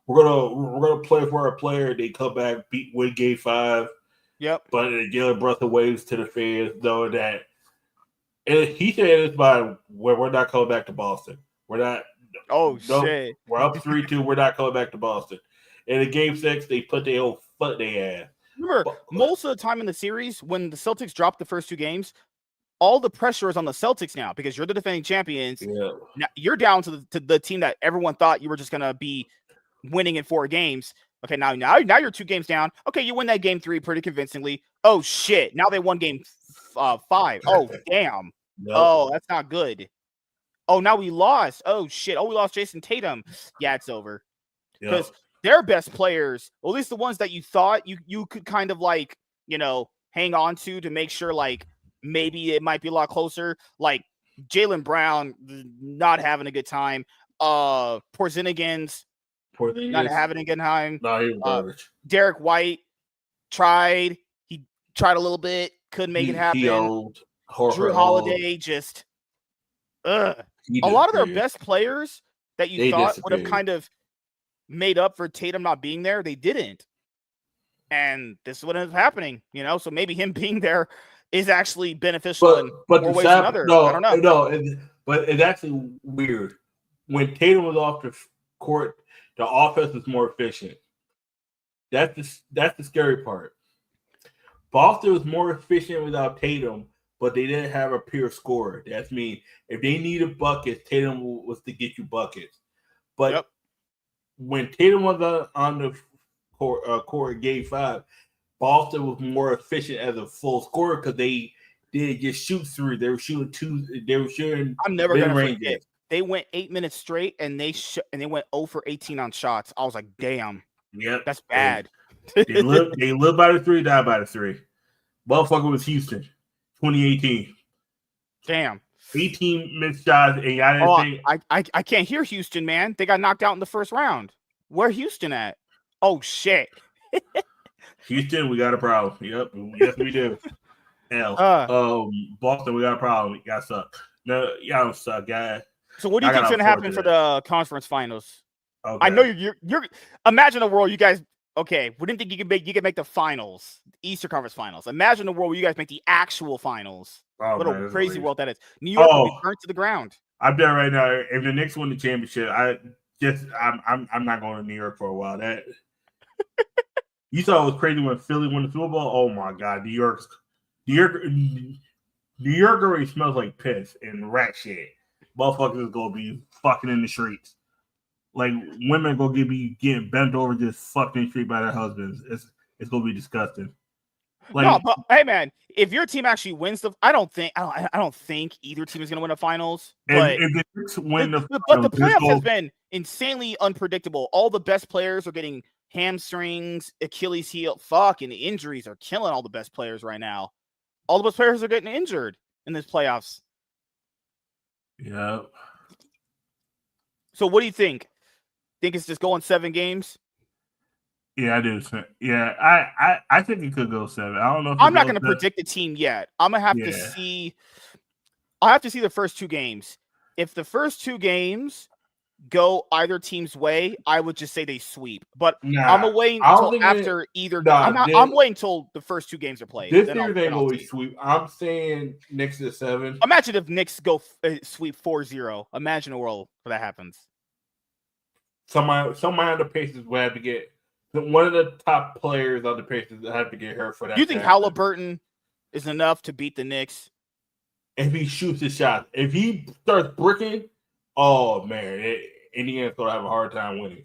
we're gonna play for a player. They come back, win Game 5. Yep. But Jalen Brunson waves to the fans, knowing that. And he said it's by where we're not coming back to Boston. We're not. Oh shit. We're up 3-2. We're not coming back to Boston. And in Game 6, they put their own foot in their ass. Remember, most of the time in the series, when the Celtics dropped the first 2 games, all the pressure is on the Celtics now because you're the defending champions. Yeah. Now, you're down to the team that everyone thought you were just gonna be winning in 4 games. Okay, now you're 2 games down. Okay, you win that Game 3 pretty convincingly. Oh shit! Now they won Game 5. Oh damn. Yep. Oh, that's not good. Oh, now we lost. Oh shit! Oh, we lost Jason Tatum. Yeah, it's over. Because their best players, or at least the ones that you thought you could kind of like, hang on to make sure like maybe it might be a lot closer. Like Jaylen Brown not having a good time. Porzingis not having a good time. No, he was garbage. Derek White tried. He tried a little bit. Couldn't make it happen. Drew Holiday just. A lot of their best players that you thought would have kind of made up for Tatum not being there, they didn't. And this is what ends up happening, so maybe him being there is actually beneficial in more ways than others. I don't know. No, but it's actually weird. When Tatum was off the court, the offense was more efficient. That's the scary part. Boston was more efficient without Tatum, but they didn't have a pure scorer. That's mean if they needed buckets, Tatum was to get you buckets. But when Tatum was on the court in Game 5, Boston was more efficient as a full scorer because they didn't just shoot 3. They were shooting 2. They were shooting. I'm never gonna forget. They went 8 minutes straight and they went 0 for 18 on shots. I was like, damn. Yep, that's bad. They live by the 3, die by the 3. Motherfucker was Houston, 2018. Damn. 18 missed shots, and y'all didn't think. I can't hear Houston, man. They got knocked out in the first round. Where Houston at? Oh shit. Houston, we got a problem. Yep, yes we do. Boston, we got a problem. Y'all suck. No, y'all don't suck, guys. So what do you think's gonna happen for the conference finals? Okay. I know you're imagine a world you guys. Okay, we didn't think you could make the finals, Eastern Conference Finals. Imagine a world where you guys make the actual finals. What a crazy world that is. New York will be burnt to the ground. I'm there right now. If the Knicks win the championship, I'm not going to New York for a while. That you saw it was crazy when Philly won the Super Bowl. Oh my God, New York already smells like piss and rat shit. Motherfuckers is gonna be fucking in the streets. Like women are gonna be getting bent over just fucking in the street by their husbands. It's gonna be disgusting. Like, no, but hey man, if your team actually wins I don't think either team is gonna win the finals. But if the Knicks win the playoffs has been insanely unpredictable. All the best players are getting hamstrings, Achilles heel. Fucking the injuries are killing all the best players right now. All the best players are getting injured in this playoffs. Yeah. So what do you think? Think it's just going 7 games? Yeah, I do. Yeah, I think it could go 7. I don't know. I'm not going to predict the team yet. I'm gonna have to see. I'll have to see the first 2 games. If the first 2 games go either team's way, I would just say they sweep. But Nah, I'm waiting I don't until think after either. Nah, I'm waiting until the first 2 games are played. this then series I'll ain't always see. sweep. I'm saying Knicks to 7. Imagine if Knicks go sweep 4-0. Imagine a world where that happens. Somebody on the Pacers will have to get one of the top players on the Pacers will have to get hurt for that. Do you think Halliburton is enough to beat the Knicks? If he shoots his shot, if he starts bricking, oh man, Indiana's gonna have a hard time winning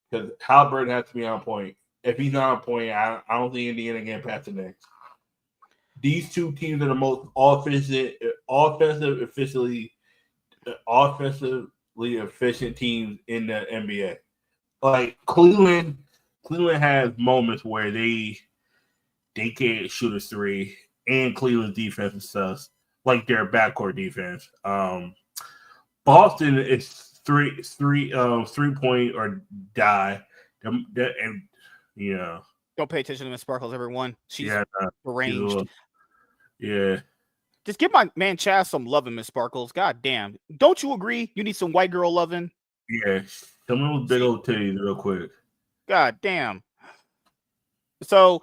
because Halliburton has to be on point. If he's not on point, I don't think Indiana can pass the Knicks. These 2 teams are the most offensively efficient teams in the NBA. Like Cleveland has moments where they can't shoot a 3, and Cleveland's defense is sus, like their backcourt defense. Boston is 3-point or die, and Don't pay attention to Miss Sparkles, everyone. She's arranged. Yeah. Just give my man Chaz some loving, Miss Sparkles. God damn. Don't you agree? You need some white girl loving? Yeah. Some of those big old titties real quick. God damn. So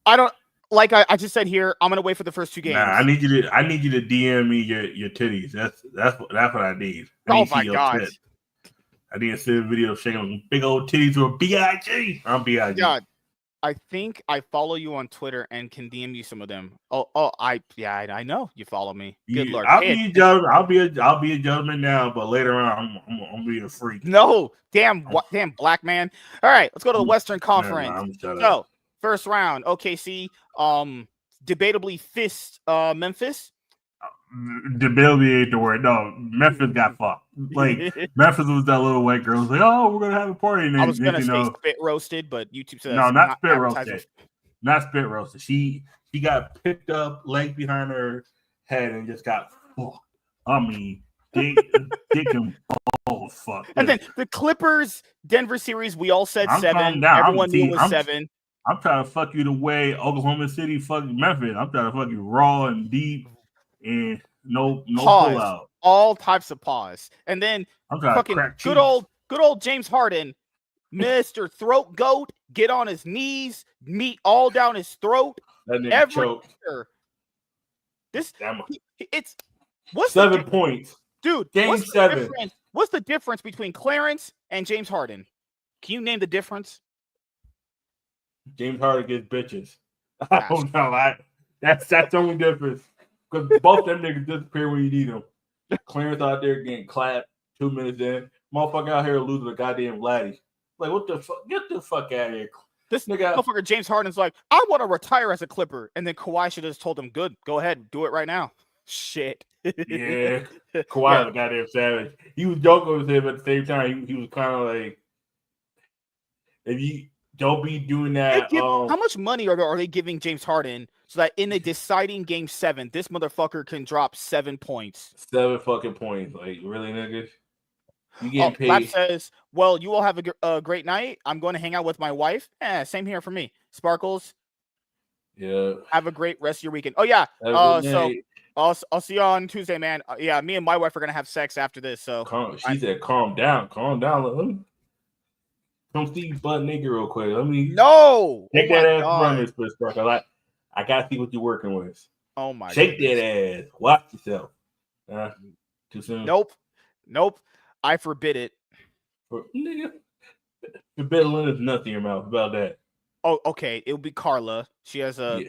I don't like I just said here, I'm gonna wait for the first 2 games. Nah, I need you to DM me your titties. That's what I need. Oh my god. I need to see a video of shaking big old titties with B.I.G. I'm B.I.G. God. I think I follow you on Twitter and can DM you some of them. I know you follow me. Good Lord. I'll be a gentleman now, but later on I'm be a freak. No, damn black man. All right, let's go to the Western Conference. So first round, OKC, debatably fist Memphis. Debatably ain't the word. No, Memphis got fucked. Like Memphis was that little white girl was like, "Oh, we're gonna have a party." And I was gonna say spit roasted, but YouTube said no, not spit roasted. Not spit roasted. She got picked up, leg behind her head, and just got fucked. I mean, dick and balls fucked. And then the Clippers Denver series, we all said 7. Everyone knew it was 7. I'm trying to fuck you the way Oklahoma City fucked Memphis. I'm trying to fuck you raw and deep and no pull out. All types of pause. And then I'm trying fucking to crack good old James Harden, Mr. Throat Goat, get on his knees, meat all down his throat. That nigga choked. It's what's 7 points. Dude, Game 7. What's the difference between Clarence and James Harden? Can you name the difference? James Harden gets bitches. I don't know. That's the only difference. Because both them niggas disappear when you need them. Clarence out there getting clapped 2 minutes in. Motherfucker out here losing a goddamn laddie. Like, what the fuck? Get the fuck out of here. This motherfucker James Harden's like, I want to retire as a Clipper. And then Kawhi should have just told him, good, go ahead, do it right now. Shit. Yeah. Kawhi was a goddamn savage. He was joking with him at the same time. He was kind of like, if you don't be doing that. How much money are they giving James Harden so that in a deciding game 7, this motherfucker can drop 7 points? 7 fucking points. Like, really, niggas? You getting paid? Lap says, well, you all have a great night. I'm going to hang out with my wife. Same here for me. Sparkles. Yeah. Have a great rest of your weekend. Oh, yeah. So I'll see you on Tuesday, man. Yeah, me and my wife are going to have sex after this. So she said, calm down. Calm down. Let me come see you butt nigga real quick. Let me take that ass from this bitch, Sparkle. I gotta see what you're working with. Oh my Shake that ass. Watch yourself. Too soon. Nope. I forbid it. Nigga. Forbidden is nothing in your mouth about that. Oh, okay. It'll be Carla. She has a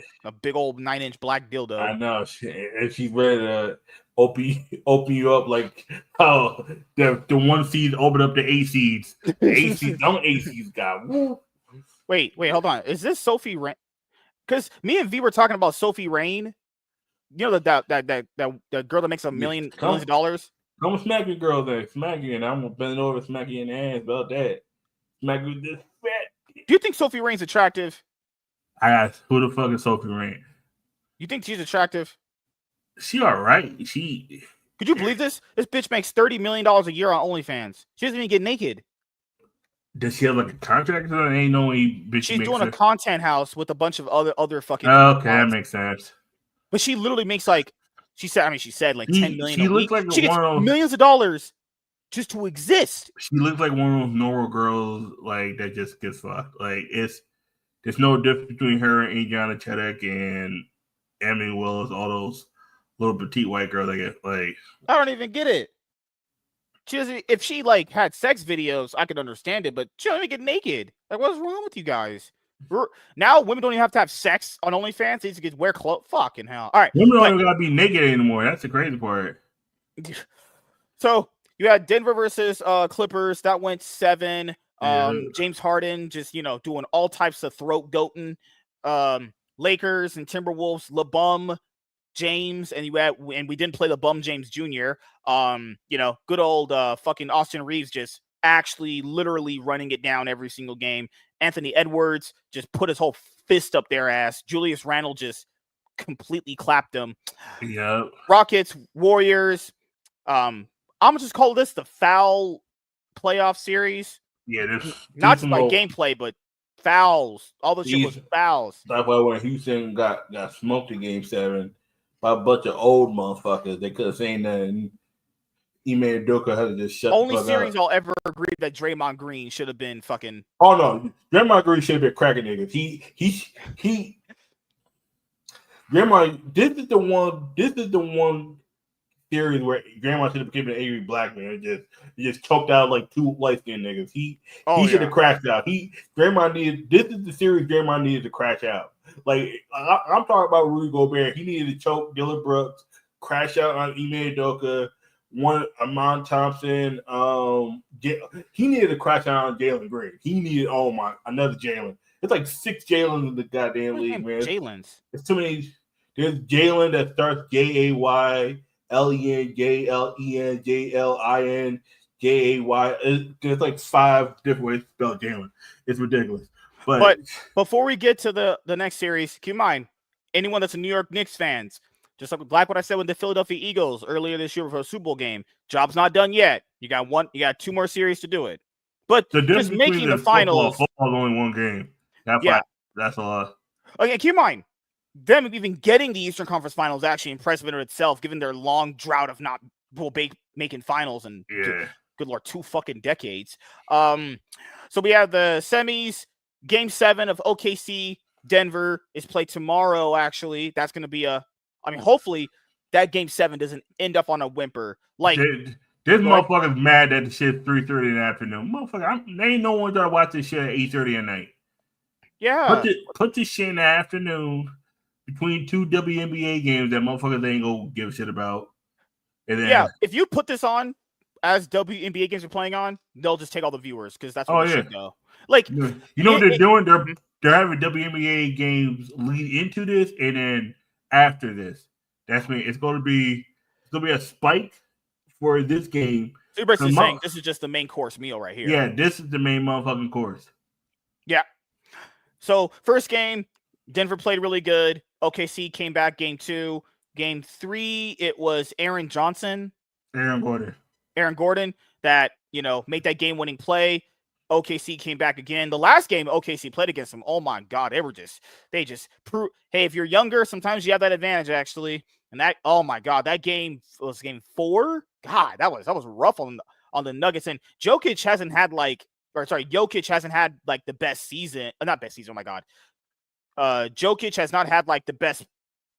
big old 9-inch black dildo. I know. And she's ready to open you up like how the 1 seed opened up the 8 seeds. The 8 seeds, don't 8 seeds got. Woo. Wait, hold on. Is this Sophie Rain? Because me and V were talking about Sophie Rain. You know that girl that makes millions of dollars. Come smack your girl there. Smack you, and I'm gonna bend over and smack you in the ass about that. Smack you with this fat. Do you think Sophie Rain's attractive? I asked, who the fuck is Sophie Rain? You think she's attractive? She all right. Could you believe this? This bitch makes $30 million a year on OnlyFans. She doesn't even get naked. Does she have like a contract? Or ain't no way bitch. She's doing a content house with a bunch of other fucking. Okay, that makes sense. But she literally makes like she said like $10 million. She a looks week. like she gets one of those, millions of dollars. just to exist. She looks like one of those normal girls like that just gets fucked. Like there's no difference between her and Adriana Chedek and Emily Willis, all those little petite white girls. I guess like I don't even get it. She doesn't, if she like had sex videos, I could understand it, but she don't even get naked. Like, what's wrong with you guys? Now women don't even have to have sex on OnlyFans. They just get wear clothes. Fucking hell. All right. women don't even gotta be naked anymore. That's the crazy part. So you had Denver versus Clippers. That went 7. James Harden just, doing all types of throat goating. Lakers and Timberwolves, LeBum James, and we didn't play LeBum James Jr. Good old fucking Austin Reeves just actually literally running it down every single game. Anthony Edwards just put his whole fist up their ass. Julius Randle just completely clapped him. Yeah. Rockets, Warriors. I'm gonna just call this the foul playoff series. Yeah, not just by gameplay, but fouls. All the shit was fouls. That's why when Houston got smoked in Game 7 by a bunch of old motherfuckers, they could have seen that. And Ime Udoka had to just shut Only the fuck series up. I'll ever agree that Draymond Green should have been fucking. Oh no, Draymond Green should have been cracking niggas. He. Draymond, this is the one series where Draymond should have become an angry black man. It just choked out like 2 light skinned niggas. He should have crashed out. Draymond needed. This is the series Draymond needed to crash out. Like I'm talking about Rudy Gobert. He needed to choke Dillon Brooks, crash out on Ime Udoka, Amon Thompson. He needed to crash out on Jalen Green. He needed another Jalen. It's like 6 Jalen's in the goddamn league, man. Jalen's. It's too many. There's Jalen that starts JAYLEN, JLEN, JLIN, JAY. There's like 5 different ways to spell Jalen. It's ridiculous. But before we get to the next series, keep in mind, anyone that's a New York Knicks fans, just like what I said with the Philadelphia Eagles earlier this year for a Super Bowl game, job's not done yet. You got 2 more series to do it. But just making the finals. Football is only 1 game. That's a lot. Okay, keep in mind, them even getting the Eastern Conference Finals is actually impressive in itself, given their long drought of not making finals and good Lord, 2 fucking decades. So we have the semis. Game 7 of OKC Denver is played tomorrow. Actually, that's going to be hopefully that Game 7 doesn't end up on a whimper. Like this motherfucker's mad that the shit's 3:30 in the afternoon. Motherfucker, there ain't no one that watch this shit at 8:30 at night. Yeah, put this shit in the afternoon between 2 WNBA games that motherfuckers ain't gonna give a shit about. And then, if you put this on as WNBA games are playing on, they'll just take all the viewers because that's where should go. Like, you know what they're doing? They're having WNBA games lead into this, and then after this, that's when it's gonna be a spike for this game. So you're basically saying this is just the main course meal right here. Yeah, this is the main motherfucking course. Yeah. So first game, Denver played really good. OKC came back game 2. Game 3, it was Aaron Gordon that, made that game-winning play. OKC came back again. The last game OKC played against them, oh my God, they just proved, hey, if you're younger, sometimes you have that advantage actually. And that, oh my God, that game was game 4. God, that was rough on the Nuggets. And Jokic hasn't had the best season. Not best season, oh my God. Jokic has not had like the best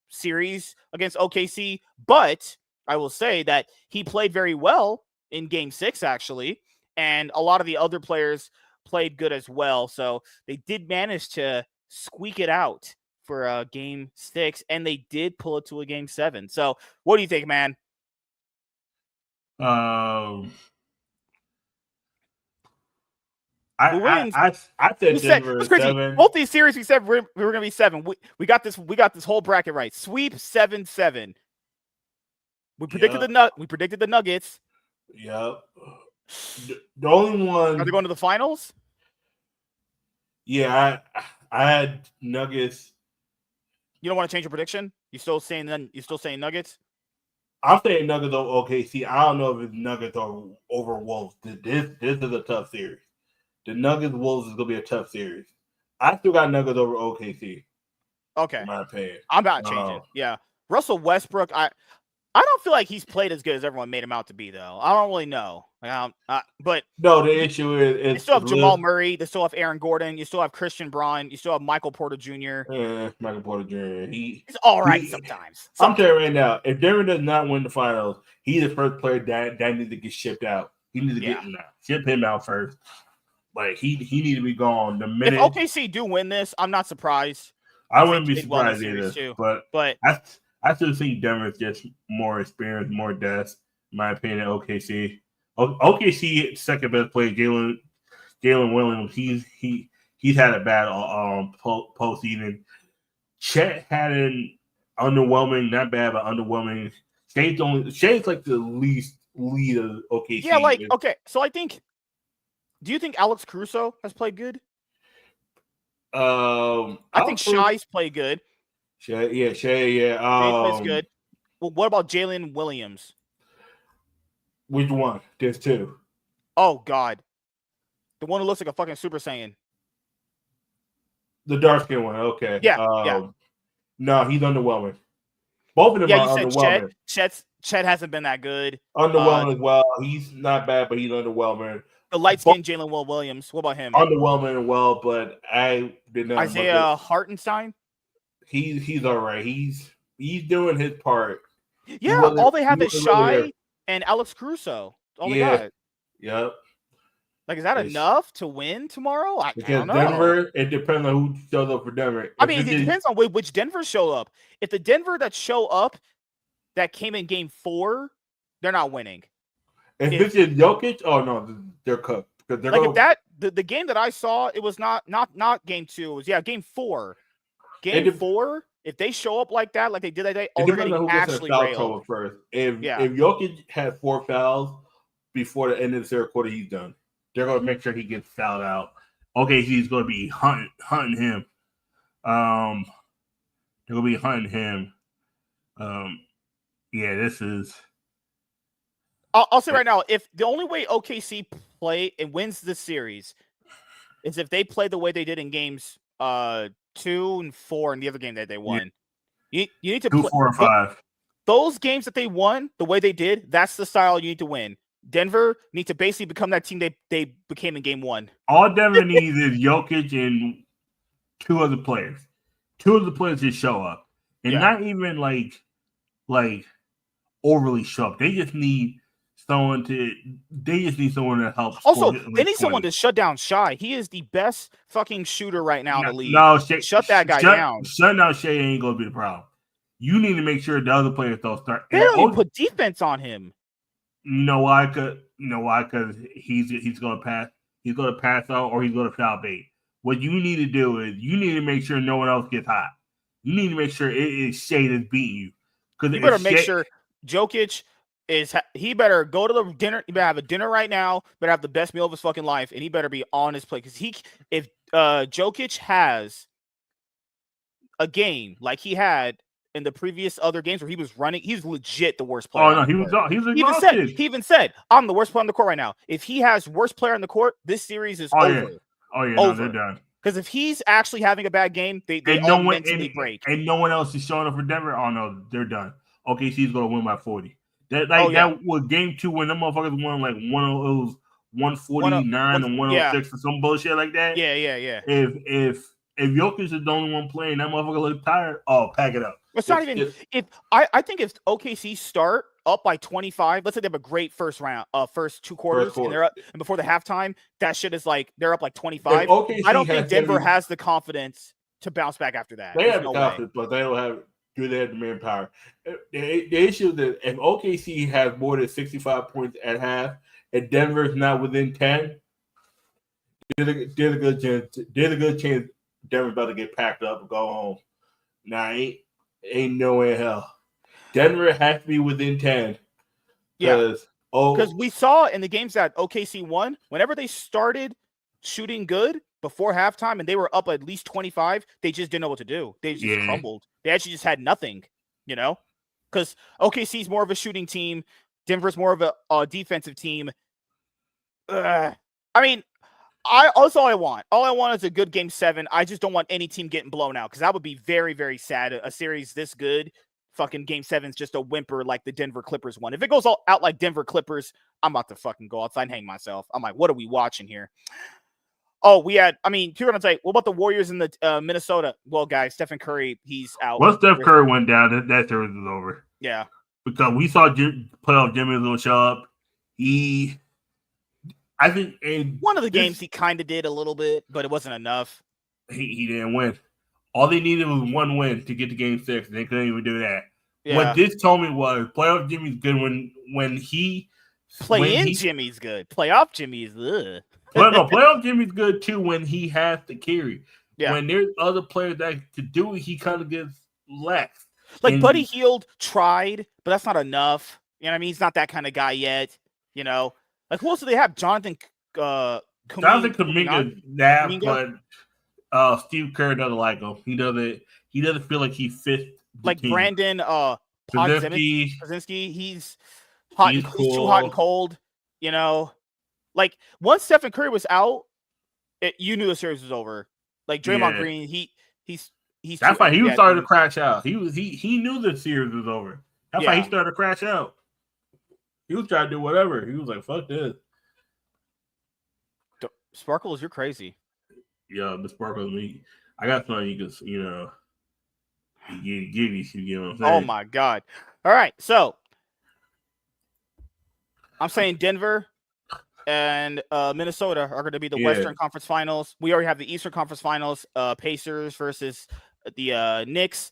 series against OKC, but I will say that he played very well in game 6 actually. And a lot of the other players played good as well. So they did manage to squeak it out for game 6, and they did pull it to a game 7. So what do you think, man? I said Denver 7. Both these series we said we were going to be 7. We got this whole bracket right. Sweep 7-7. We predicted the Nuggets. Yep. The only one. Are they going to the finals? Yeah, I had Nuggets. You don't want to change your prediction? You still saying Nuggets? I'm saying Nuggets over OKC. I don't know if it's Nuggets over Wolves. This is a tough series. The Nuggets Wolves is gonna be a tough series. I still got Nuggets over OKC. Okay, in my opinion. I'm not changing. Yeah, Russell Westbrook. I don't feel like he's played as good as everyone made him out to be, though. I don't really know. But No, the issue is you still have Jamal Murray. They still have Aaron Gordon. You still have Christian Braun. You still have Michael Porter Jr. Michael Porter Jr. He's all right sometimes. I'm telling you right now, if Denver does not win the finals, he's the first player that needs to get shipped out. He needs to get him out. Ship him out first. Like he needs to be gone. The minute if OKC do win this, I'm not surprised. I wouldn't be surprised either. Too. But I still think Denver's just more experience, more depth. In my opinion, OKC. OKC second best player, Jalen Williams. He's had a bad postseason. Chet had an underwhelming, not bad, but underwhelming. Shay's like the least lead of OKC. Yeah, okay. So do you think Alex Caruso has played good? I think Shai's played good. Shay, yeah. Shay plays good. Well, what about Jalen Williams? Which one? There's two. Oh, God. The one who looks like a fucking Super Saiyan. The dark skin one. Okay. Yeah. No, he's underwhelming. Both of them are underwhelming. Chet hasn't been that good. Underwhelming as well. He's not bad, but he's underwhelming. The light-skinned Jalen Williams. What about him? Underwhelming as well, but I didn't. Isaiah Hartenstein. He's all right. He's doing his part. Yeah, all they have is Shai and Alex Caruso. All they got. Yep. Like, is that enough to win tomorrow? I don't know. Denver, it depends on who shows up for Denver. I mean, it depends on which Denver show up. If the Denver that show up that came in game 4, they're not winning. If this is Jokic, oh no, they're cooked. They're like the game that I saw, it was not game 2. It was game 4. Game 4. If they show up like that, like they did that day, they're going to actually rail. First. If Jokic has 4 fouls before the end of the third quarter, he's done. They're going to make sure he gets fouled out. Okay, he's going to be hunting him. They're going to be hunting him. This is. I'll say right now, if the only way OKC play and wins this series is if they play the way they did in games 2 and 4 and the other game that they won. You need to 2, 4, and 5. Those games that they won the way they did. That's the style you need to win. Denver needs to basically become that team they became in game 1. All Denver needs is Jokic and 2 other players. 2 of the players just show up, and not even like overly show up. They just need someone to help. Also, they need someone to shut down Shai. He is the best fucking shooter right now in the league. No, shut that guy down. Shutting down Shai ain't gonna be the problem. You need to make sure the other players don't start. They don't even put defense on him. You know why? Because he's gonna pass. He's gonna pass out or he's gonna foul bait. What you need to do is you need to make sure no one else gets hot. You need to make sure it is Shai that's beating you. Because you better make sure Jokic he better go to the dinner. He better have a dinner right now. Better have the best meal of his fucking life, and he better be on his play. Because if Jokic has a game like he had in the previous other games where he was running, he's legit the worst player. Oh no, he was exhausted. He even said, "I'm the worst player on the court right now." If he has worst player on the court, this series is over. Over. No, they're done. Because if he's actually having a bad game, they all mentally break. And no one else is showing up for Denver. Oh no, they're done. OKC's gonna win by 40. That was game 2 when them motherfuckers won like 149 and 106 or some bullshit like that. Yeah. If Jokic is the only one playing, that motherfucker look tired. Oh, pack it up. It's not even I think if OKC start up by 25, let's say they have a great first 2 quarters, and they're up, and before the halftime, that shit is like they're up like 25. I don't think Denver has the confidence to bounce back after that. They have the confidence, but they don't have. Do they have the manpower? The issue is that if OKC has more than 65 points at half, and Denver is not within 10, there's a good chance Denver's about to get packed up and go home. Nah, ain't no way in hell. Denver has to be within 10. Because we saw in the games that OKC won, whenever they started shooting good before halftime and they were up at least 25, they just didn't know what to do. They just crumbled. They actually just had nothing, because OKC is more of a shooting team. Denver's more of a defensive team. I mean, all I want is a good game 7. I just don't want any team getting blown out because that would be very, very sad. A series this good fucking game 7's just a whimper like the Denver Clippers one. If it goes all out like Denver Clippers, I'm about to fucking go outside and hang myself. I'm like, what are we watching here? Oh, people are going to say, what about the Warriors in the Minnesota? Well, guys, Stephen Curry, he's out. Once Steph Curry went down, that series was over. Yeah. Because we saw playoff Jimmy Lou show up. I think in one of the games he kind of did a little bit, but it wasn't enough. He didn't win. All they needed was one win to get to game 6. They couldn't even do that. Yeah. What this told me was playoff Jimmy's good when Jimmy's good. Playoff Jimmy's ugh. Playoff Jimmy's good too when he has to carry. Yeah. When there's other players that could do it, he kind of gets lax. Like Buddy Hield tried, but that's not enough. You know what I mean? He's not that kind of guy yet. You know, like who else do they have? Jonathan Kuminga, but Steve Kerr doesn't like him. He doesn't feel like he fits. Like team. Brandon Podzinski, he's hot. He's cool. too hot and cold. You know, like once Stephen Curry was out, you knew the series was over. Like Draymond Green, he's. That's why he was starting to crash out. He knew the series was over. That's why he started to crash out. He was trying to do whatever. He was like, "Fuck this." Sparkles, you're crazy. Yeah, the Sparkles, me. I got something you could, give you know what I'm saying? Oh my God! All right, so I'm saying Denver and Minnesota are going to be the Western Conference Finals. We already have the Eastern Conference Finals. Pacers versus the Knicks.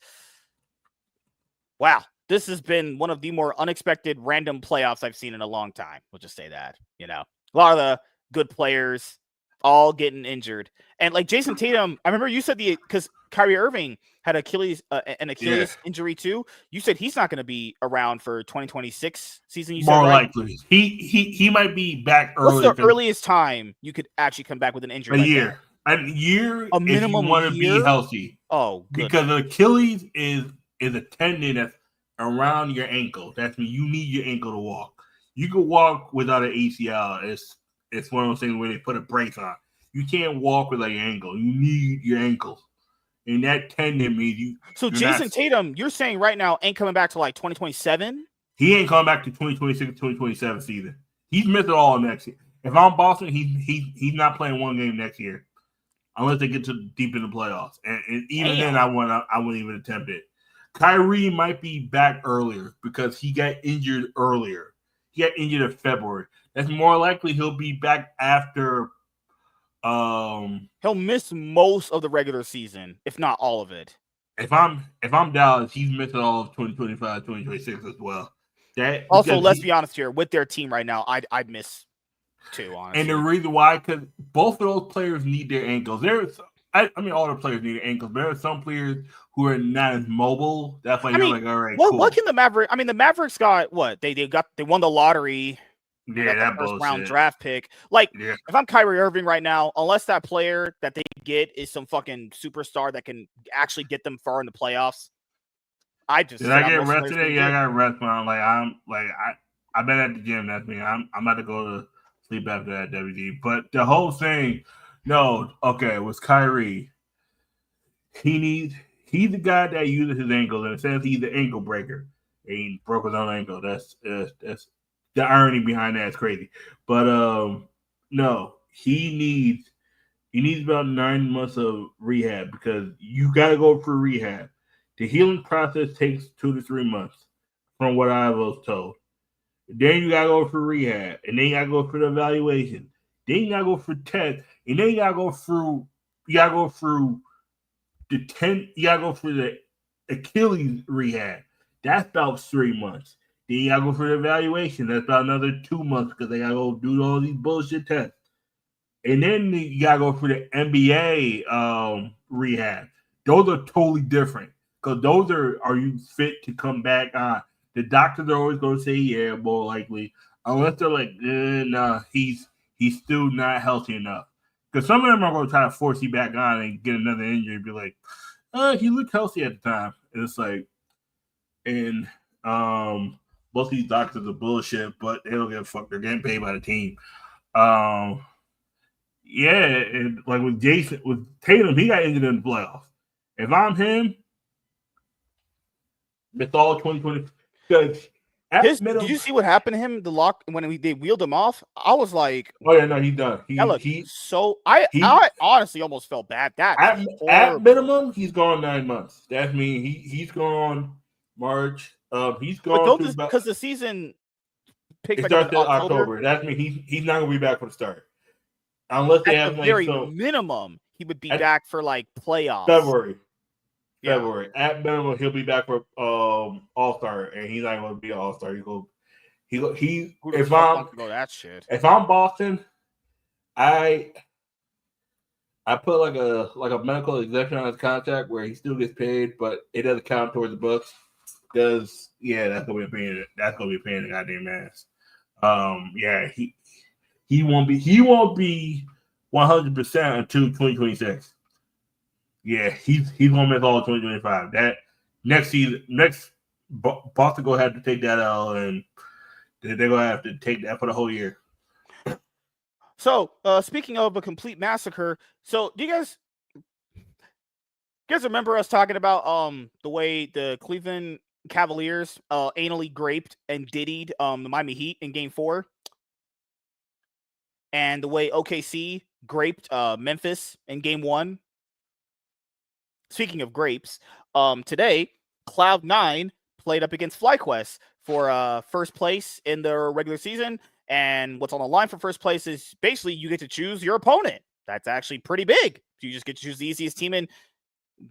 Wow, this has been one of the more unexpected random playoffs I've seen in a long time. We'll just say that. You know, a lot of the good players all getting injured, and like Jason Tatum. I remember you said because Kyrie Irving had an Achilles injury too. You said he's not going to be around for 2026 season. You said, more right? likely he might be back early. What's the earliest time you could actually come back with an injury? A year. A minimum if you want to be healthy. Oh, good. Because Achilles is a tendon that's around your ankle. That's when you need your ankle to walk. You can walk without an ACL. It's one of those things where they put a brace on. You can't walk without your ankle. You need your ankles. And that tendon means you. So Jason Tatum, you're saying right now ain't coming back to like 2027? He ain't coming back to 2026, 2027 season. He's missing all next year. If I'm Boston, he's not playing one game next year, unless they get to deep in the playoffs. And even then, I wouldn't even attempt it. Kyrie might be back earlier because he got injured earlier. He got injured in February. That's more likely he'll be back after. He'll miss most of the regular season, if not all of it. If I'm Dallas, he's missing all of 2025, 2026 as well. Let's be honest here, with their team right now, I'd miss too, honestly. And the reason why, because both of those players need their ankles. All the players need their ankles. There are some players who are not as mobile. That's why you're like, all right, cool. What can the Mavericks? The Mavericks got what? They won the lottery. Yeah, that first bullshit. Round draft pick. If I'm Kyrie Irving right now, unless that player that they get is some fucking superstar that can actually get them far in the playoffs, I get rest today? Yeah, I got rest. I've been at the gym. That's me. I'm about to go to sleep after that, WD. But the whole thing, was Kyrie. He's the guy that uses his ankles, and it says he's the ankle breaker. He broke his own ankle. That's the irony behind that is crazy. But no, he needs about 9 months of rehab because you got to go for rehab. The healing process takes 2 to 3 months, from what I was told. Then you got to go for rehab, and then you got to go for the evaluation. Then you got to go for tests, and then you got to go through the Achilles rehab. That's about 3 months. Then you got to go for the evaluation. That's about another 2 months because they got to go do all these bullshit tests. And then you got to go for the NBA rehab. Those are totally different because those are you fit to come back on? The doctors are always going to say, yeah, more likely. Unless they're like, nah, he's still not healthy enough. Because some of them are going to try to force you back on and get another injury and be like, he looked healthy at the time. And it's like, and most of these doctors are bullshit, but they don't give a fuck. They're getting paid by the team. And like with Tatum, he got injured in the playoffs. If I'm him, Miss all 2020 because Did you see what happened to him? The lock when they wheeled him off. I was like, oh yeah, no, he's done. I honestly almost felt bad. At minimum, he's gone 9 months. That means he's gone March. He's gone because the season it starts in October. That means he's not gonna be back for the start unless they have the very minimum. He would be back for like playoffs. February. At minimum, he'll be back for All-Star, and he's not going to be an All-Star. If I'm Boston, I put like a medical exemption on his contract where he still gets paid, but it doesn't count towards the books. Because that's gonna be a pain. That's gonna be a pain in the goddamn ass. He won't be 100% until 2026. Yeah, he's gonna miss all 2025. That next Boston gonna have to take that L, and they're gonna have to take that for the whole year. So, speaking of a complete massacre, so do you guys remember us talking about the way the Cleveland Cavaliers anally graped and diddied the Miami Heat in Game 4, and the way OKC graped Memphis in Game 1? Speaking of grapes, today Cloud9 played up against FlyQuest for first place in their regular season, and what's on the line for first place is basically you get to choose your opponent. That's actually pretty big. You just get to choose the easiest team and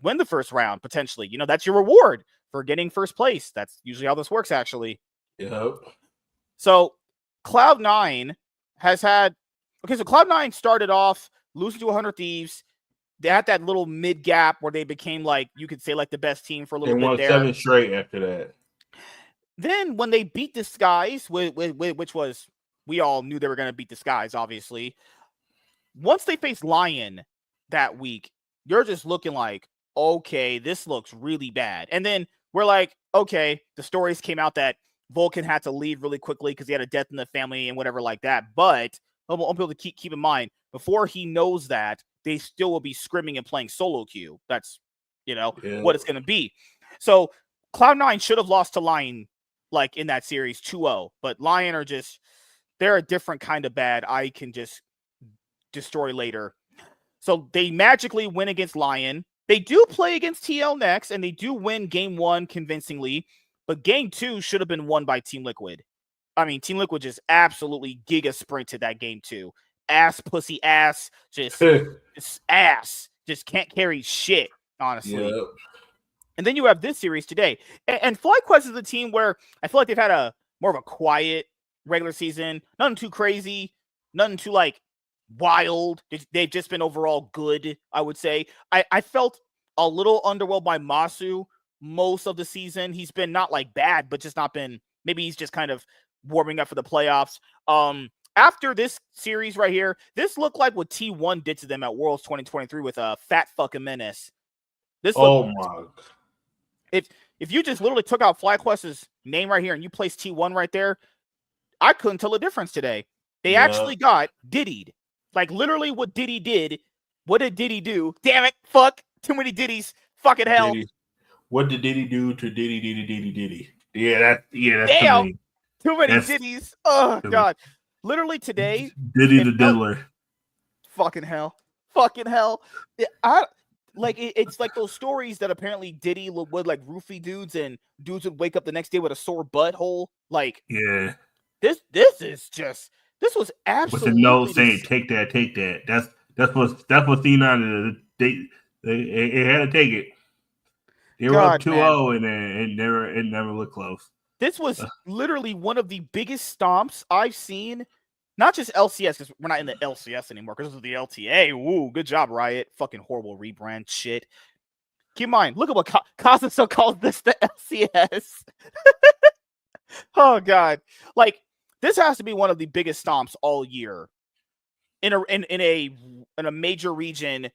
win the first round, potentially. That's your reward for getting first place. That's usually how this works, actually. Yep. So Cloud9 has had... Okay, so Cloud9 started off losing to 100 Thieves. They had that little mid-gap where they became, like, you could say, like, the best team for a little bit there. They won 7 straight after that. Then when they beat the Skies, which was... We all knew they were going to beat the Skies, obviously. Once they faced Lion that week, you're just looking like, okay, this looks really bad. And then we're like, okay, the stories came out that Vulcan had to leave really quickly because he had a death in the family and whatever like that. But I want people to keep in mind, before he knows that, they still will be scrimming and playing solo queue. That's, what it's going to be. So Cloud9 should have lost to Lion, like, in that series 2-0. But Lion are just... They're a different kind of bad I can just destroy later. So they magically win against Lion. They do play against TL next, and they do win Game 1 convincingly. But Game 2 should have been won by Team Liquid. I mean, Team Liquid just absolutely giga sprinted that Game 2. Ass, pussy, ass, just ass. Just can't carry shit, honestly. Yep. And then you have this series today. And FlyQuest is a team where I feel like they've had a more of a quiet regular season, nothing too crazy, nothing too like wild. They've just been overall good, I would say. I felt a little underwhelmed by Masu most of the season. He's been not like bad, but just not been, maybe he's just kind of warming up for the playoffs. After this series right here, this looked like what T1 did to them at Worlds 2023 with a fat fucking menace. This if you just literally took out FlyQuest's name right here and you placed T1 right there, I couldn't tell the difference today. They actually got Diddied. Like, literally what Diddy did. What did Diddy do? Damn it. Fuck. Too many Diddies. Fucking hell. Diddy. What did Diddy do to Diddy? Yeah, that's damn. Too many Diddies. Oh, God. Literally today. Diddy the Diddler. Fucking hell. It's like those stories that apparently Diddy would like roofie dudes, and dudes would wake up the next day with a sore butthole. Like, yeah. This was absolutely. With the no saying, take that. That's what C9 did. They had to take it. They were up 2-0, and it never looked close. This was literally one of the biggest stomps I've seen. Not just LCS, because we're not in the LCS anymore, because this is the LTA. Woo, good job, Riot. Fucking horrible rebrand shit. Keep in mind, look at what Cosmiso calls this the LCS. Oh, God. Like, this has to be one of the biggest stomps all year in a major region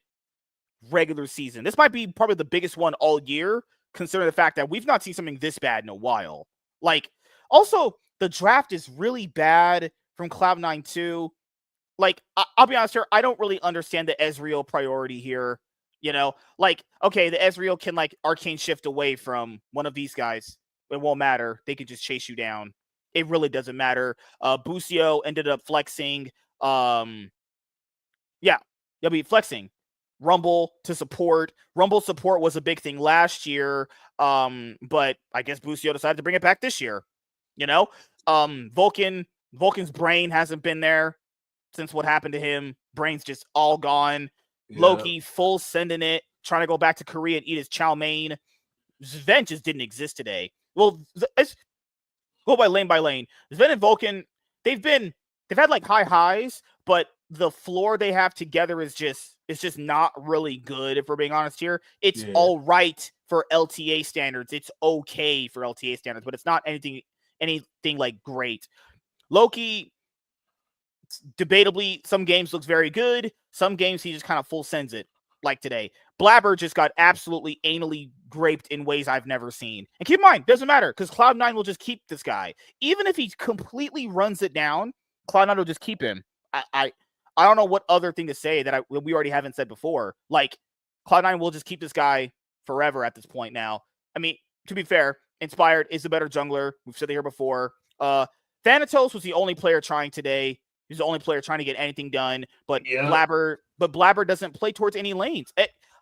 regular season. This might be probably the biggest one all year, considering the fact that we've not seen something this bad in a while. Like, also, the draft is really bad from Cloud9 too. Like, I'll be honest here, I don't really understand the Ezreal priority here. You know, like, okay, the Ezreal can like arcane shift away from one of these guys. It won't matter. They can just chase you down. It really doesn't matter. Busio ended up flexing. Yeah, he'll be flexing. Rumble to support. Rumble support was a big thing last year. But I guess Busio decided to bring it back this year. You know, Vulcan's brain hasn't been there since what happened to him. Brain's just all gone. Yeah. Loki full sending it, trying to go back to Korea and eat his chow mein. Sven just didn't exist today. Well, let's go by lane. Sven and Vulcan, they've had like high highs, but the floor they have together is just not really good, if we're being honest here. It's all right for LTA standards. It's okay for LTA standards, but it's not anything like great. Loki, debatably, some games looks very good. Some games he just kind of full sends it, like today. Blabber just got absolutely anally graped in ways I've never seen. And keep in mind, doesn't matter, because Cloud9 will just keep this guy. Even if he completely runs it down, Cloud9 will just keep him. I don't know what other thing to say that we already haven't said before. Like, Cloud9 will just keep this guy forever at this point now. I mean, to be fair, Inspired is the better jungler. We've said it here before. Thanatos was the only player trying today. He's the only player trying to get anything done. But Blabber doesn't play towards any lanes.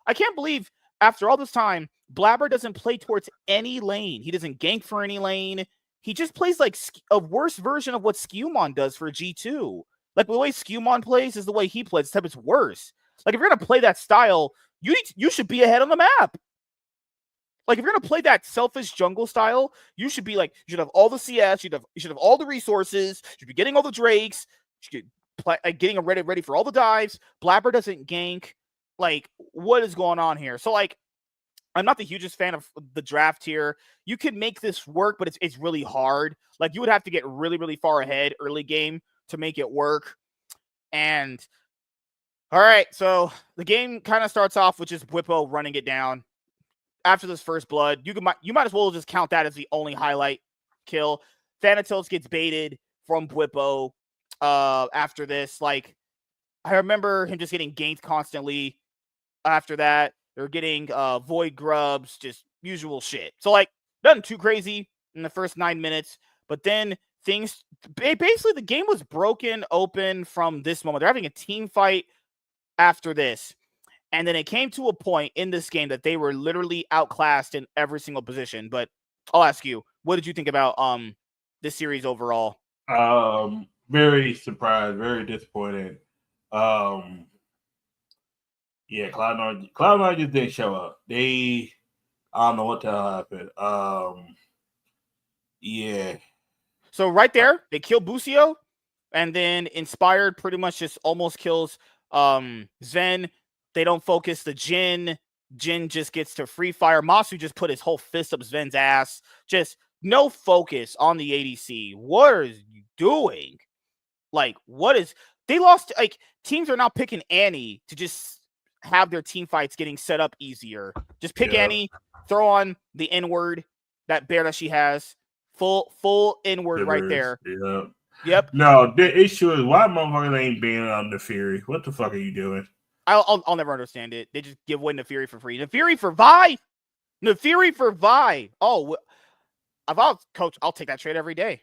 I can't believe after all this time, Blabber doesn't play towards any lane. He doesn't gank for any lane. He just plays like a worse version of what Skewmon does for G2. Like, the way Skewmon plays is the way he plays, except it's worse. Like, if you're going to play that style, you should be ahead on the map. Like, if you're going to play that selfish jungle style, you should be like, you should have all the CS, you should have all the resources, you should be getting all the Drakes, you should play, getting ready for all the dives. Blabber doesn't gank. Like, what is going on here? So, like, I'm not the hugest fan of the draft here. You can make this work, but it's really hard. Like, you would have to get really, really far ahead early game to make it work. And all right, so the game kind of starts off with just Whippo running it down. After this first blood, you might as well just count that as the only highlight kill. Thanatos gets baited from Whippo after this. Like, I remember him just getting ganked constantly after that. They're getting void grubs, just usual shit. So, like, nothing too crazy in the first 9 minutes, but then basically the game was broken open from this moment. They're having a team fight after this. And then it came to a point in this game that they were literally outclassed in every single position. But I'll ask you, what did you think about this series overall? Very surprised, very disappointed. Yeah, Cloud9 just didn't show up. I don't know what the hell happened. Yeah. So right there, they kill Busio, and then Inspired pretty much just almost kills Zen. They don't focus the Jin. Jin just gets to free fire. Masu just put his whole fist up Sven's ass. Just no focus on the ADC. What are you doing? Like, they lost, like, teams are now picking Annie to just have their team fights getting set up easier. Just pick Annie, throw on the N-word, that bear that she has. Full N-word right there. Yeah. Yep. No, the issue is why motherfuckers ain't banning on the Fury. What the fuck are you doing? I'll never understand it. They just give away Nefiri for free. Nefiri for Vi? Nefiri for Vi. Oh, Coach, I'll take that trade every day.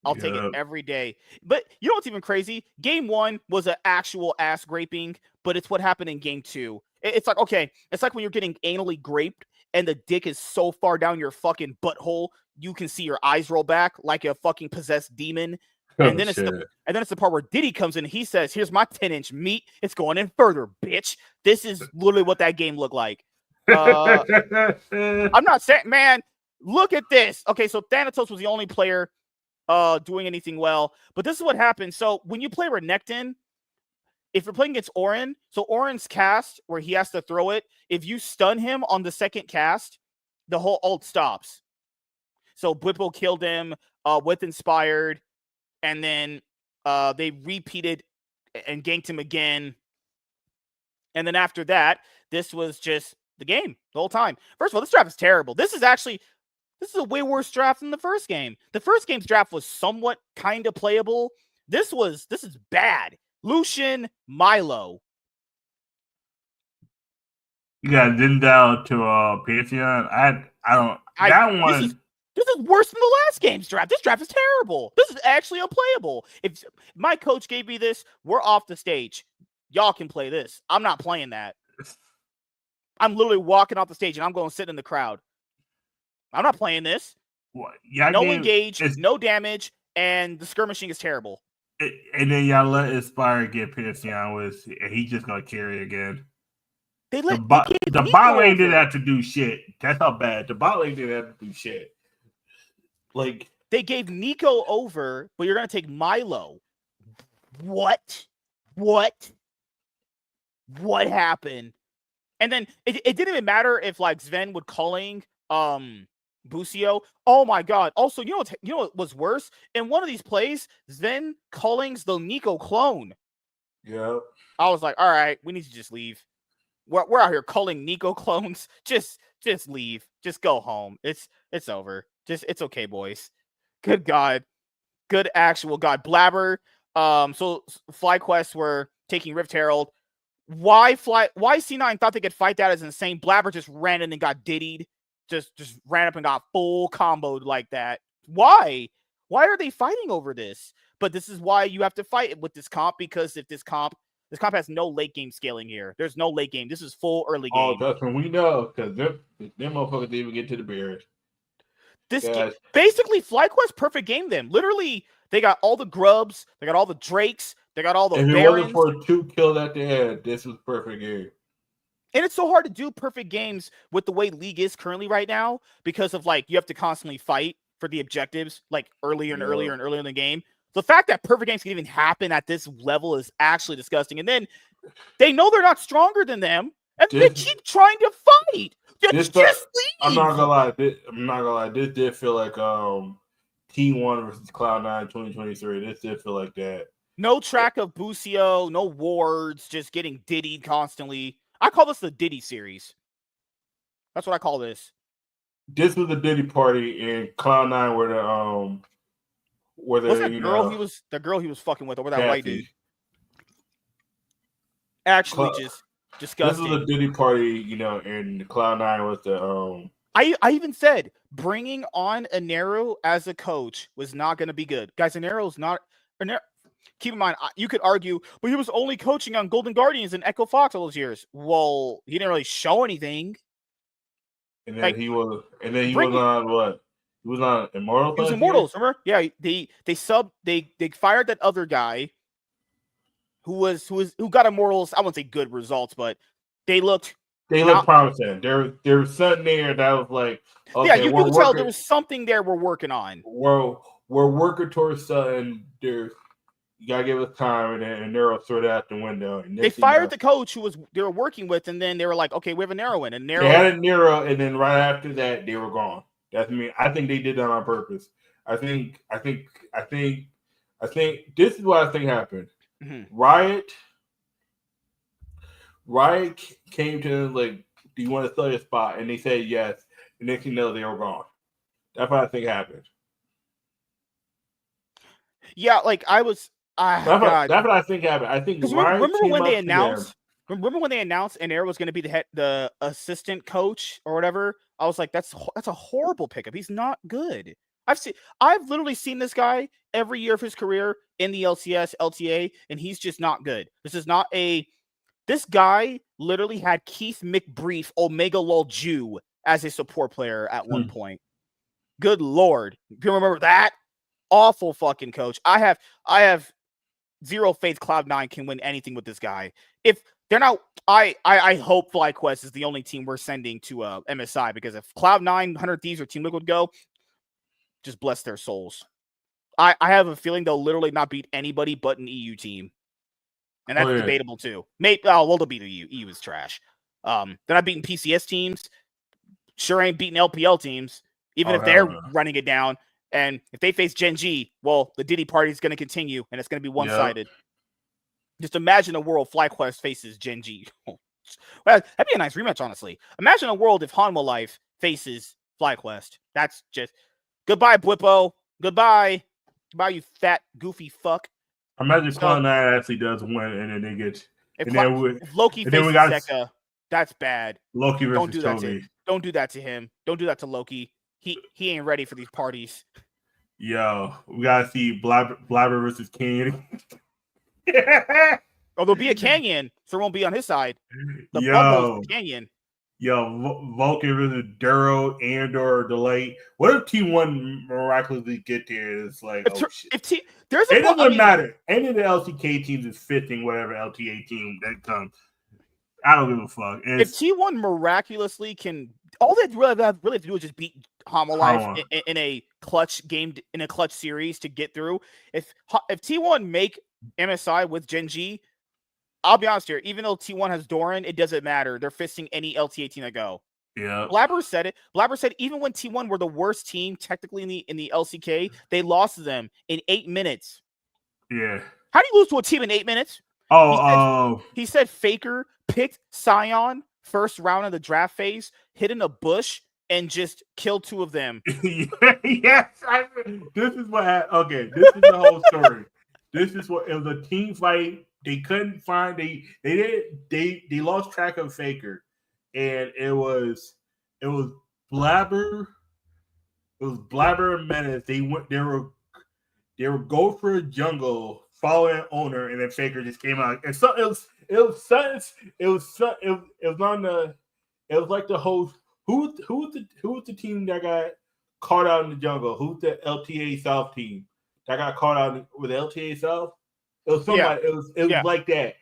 I'll take it every day. But you know what's even crazy? Game 1 was an actual ass graping, but it's what happened in game 2. It's like, okay, it's like when you're getting anally graped and the dick is so far down your fucking butthole, you can see your eyes roll back like a fucking possessed demon. And then it's the part where Diddy comes in and he says, here's my 10-inch meat. It's going in further, bitch. This is literally what that game looked like. I'm not saying, man, look at this. Okay, so Thanatos was the only player doing anything well. But this is what happens. So when you play Renekton, if you're playing against Orin, so Orin's cast where he has to throw it, if you stun him on the second cast, the whole ult stops. So Blippo killed him with Inspired, and then they repeated and ganked him again. And then after that, this was just the game the whole time. First of all, this draft is terrible. This is a way worse draft than the first game. The first game's draft was somewhat kind of playable. This is bad. Lucian, Milo. You got Zendal to Pantheon. I don't that one. This is worse than the last game's draft. This draft is terrible. This is actually unplayable. If my coach gave me this, we're off the stage. Y'all can play this. I'm not playing that. I'm literally walking off the stage and I'm going to sit in the crowd. I'm not playing this. No engage, no damage, and the skirmishing is terrible. And then y'all let Aspire get Pantheon with, and he's just going to carry again. The bot lane didn't have to do shit. That's how bad. The bot lane didn't have to do shit. Like, they gave Nico over, but you're going to take Milo. What happened? And then it didn't even matter if like Sven would calling Busio. Oh my god. Also, you know what was worse? In one of these plays, Sven callings the Nico clone. Yeah. I was like, all right, we need to just leave. We're out here calling Nico clones. Just leave. Just go home. It's over. It's okay, boys. Good God. Good actual God. Blabber. So FlyQuest were taking Rift Herald. Why C9 thought they could fight that is insane. Blabber just ran in and got diddied. Just ran up and got full comboed like that. Why? Why are they fighting over this? But this is why you have to fight with this comp, because if this comp has no late game scaling here. There's no late game. This is full early game. Oh, that's when we know, because them motherfuckers didn't even get to the barriers. Basically, FlyQuest perfect game them. Literally, they got all the grubs, they got all the drakes, they got all the If barons. it wasn't for 2 kills at the end, this was perfect game. And it's so hard to do perfect games with the way League is currently right now, because of like you have to constantly fight for the objectives like earlier and earlier and earlier in the game. The fact that perfect games can even happen at this level is actually disgusting. And then they know they're not stronger than them, and they keep trying to fight. Just leave. I'm not gonna lie. This did feel like T1 versus Cloud9 2023. This did feel like that. No track of Busio, no wards, just getting diddied constantly. I call this the Diddy series. That's what I call this. This was the Diddy party, and Cloud9 were the the girl he was fucking with, or that white dude. Actually, just disgusting. This was a Diddy party, and Cloud9 was the I even said bringing on Anero as a coach was not going to be good, guys. Anero's not. Keep in mind, you could argue, but he was only coaching on Golden Guardians and Echo Fox all those years. Well, he didn't really show anything. And then he was on what? He was on Immortals. He was Immortals, remember? Yeah, they fired that other guy who got Immortals. I wouldn't say good results, but they looked promising. There was something there that was like, okay, yeah, you could tell there was something there we're working on. We're working towards something. You gotta give us time, and Nero threw it out the window. And they fired the coach who they were working with, and then they were like, "Okay, we have a Nero in." And they had a Nero, and then right after that, they were gone. I think they did that on purpose. I think this is what I think happened. Mm-hmm. Riot came to them like, "Do you want to sell your spot?" And they said yes. And next thing you know, they were gone. That's what I think happened. Yeah, like I was. That's what I think happened. I think remember when they announced Anero was going to be the assistant coach or whatever. I was like, that's a horrible pickup. He's not good. I've literally seen this guy every year of his career in the LCS, LTA, and he's just not good. This guy literally had Keith McBrief, Omega Lol Jew as a support player at one point. Good Lord. If you remember that, awful fucking coach. I have zero faith Cloud9 can win anything with this guy. If they're not, I hope FlyQuest is the only team we're sending to MSI, because if Cloud9, 100 Thieves, or Team Liquid go, just bless their souls. I have a feeling they'll literally not beat anybody but an EU team. And that's debatable too. They'll beat EU. EU is trash. They're not beating PCS teams. Sure ain't beating LPL teams, even if they're running it down. And if they face Gen G, well, the Diddy party is going to continue, and it's going to be one-sided. Yep. Just imagine a world FlyQuest faces Gen G. Well, that'd be a nice rematch, honestly. Imagine a world if Hanwha Life faces FlyQuest. That's just goodbye, Blippo. Goodbye, you fat goofy fuck. Imagine Cloud9 actually does win, and then they get. If Loki faces Zeka, That's bad. Loki versus Don't do that to Toby. him. Don't do that to him. Don't do that to Loki. He ain't ready for these parties. Yo, we gotta see Blabber versus King. Oh, there'll be a Canyon, so it won't be on his side. The Yo, Canyon. Vulcan versus Duro and/or Delay. What if T1 miraculously get there? It's like, there's it doesn't matter. Any of the LCK teams is fitting whatever LTA team that comes. I don't give a fuck. If T1 miraculously can, all they really have to do is just beat Homolife in a clutch game, in a clutch series to get through. If T1 make MSI with Gen G, I'll be honest here, even though T1 has Doran, it doesn't matter. They're fisting any LTA team that go. Yeah. Blabber said it. Blabber said even when T1 were the worst team technically in the LCK, they lost to them in 8 minutes. Yeah. How do you lose to a team in 8 minutes? He said Faker picked Sion first round of the draft phase, hid in a bush, and just killed 2 of them. Yes. This is what happened. Okay, this is the whole story. This is what it was, a team fight. They couldn't find they lost track of Faker, and it was Blabber. It was Blabber and Menace. They were go for a jungle, following owner, and then Faker just came out. And so it was like the host. Who's the team that got caught out in the jungle? Who's the LTA South team that got caught out with LTA South? It was somebody. Yeah. It was like that.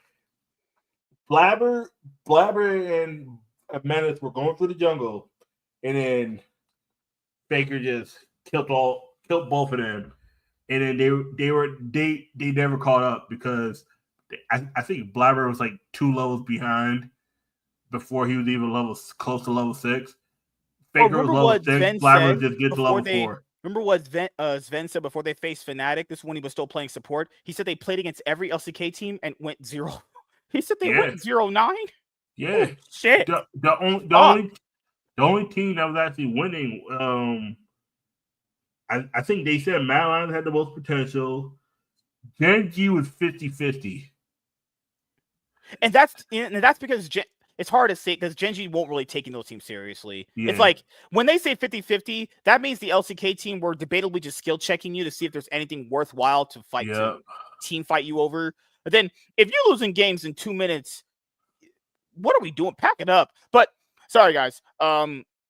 Blabber and Menace were going through the jungle, and then Faker just killed both of them, and then they never caught up because I think Blabber was like 2 levels behind before he was even close to level 6. Faker was level 6. Blabber just get to level 4. Remember what Sven said before they faced Fnatic? This is when he was still playing support. He said they played against every LCK team and went 0. He said they went 0-9. Yeah, oh, shit. The only team that was actually winning. I think they said Madline had the most potential. Gen G was 50-50. And that's because it's hard to say because Gen G won't really taking those teams seriously. Yeah. It's like when they say 50-50, that means the LCK team were debatably just skill checking you to see if there's anything worthwhile to fight to team fight you over. But then if you're losing games in 2 minutes, what are we doing? Pack it up. But sorry guys.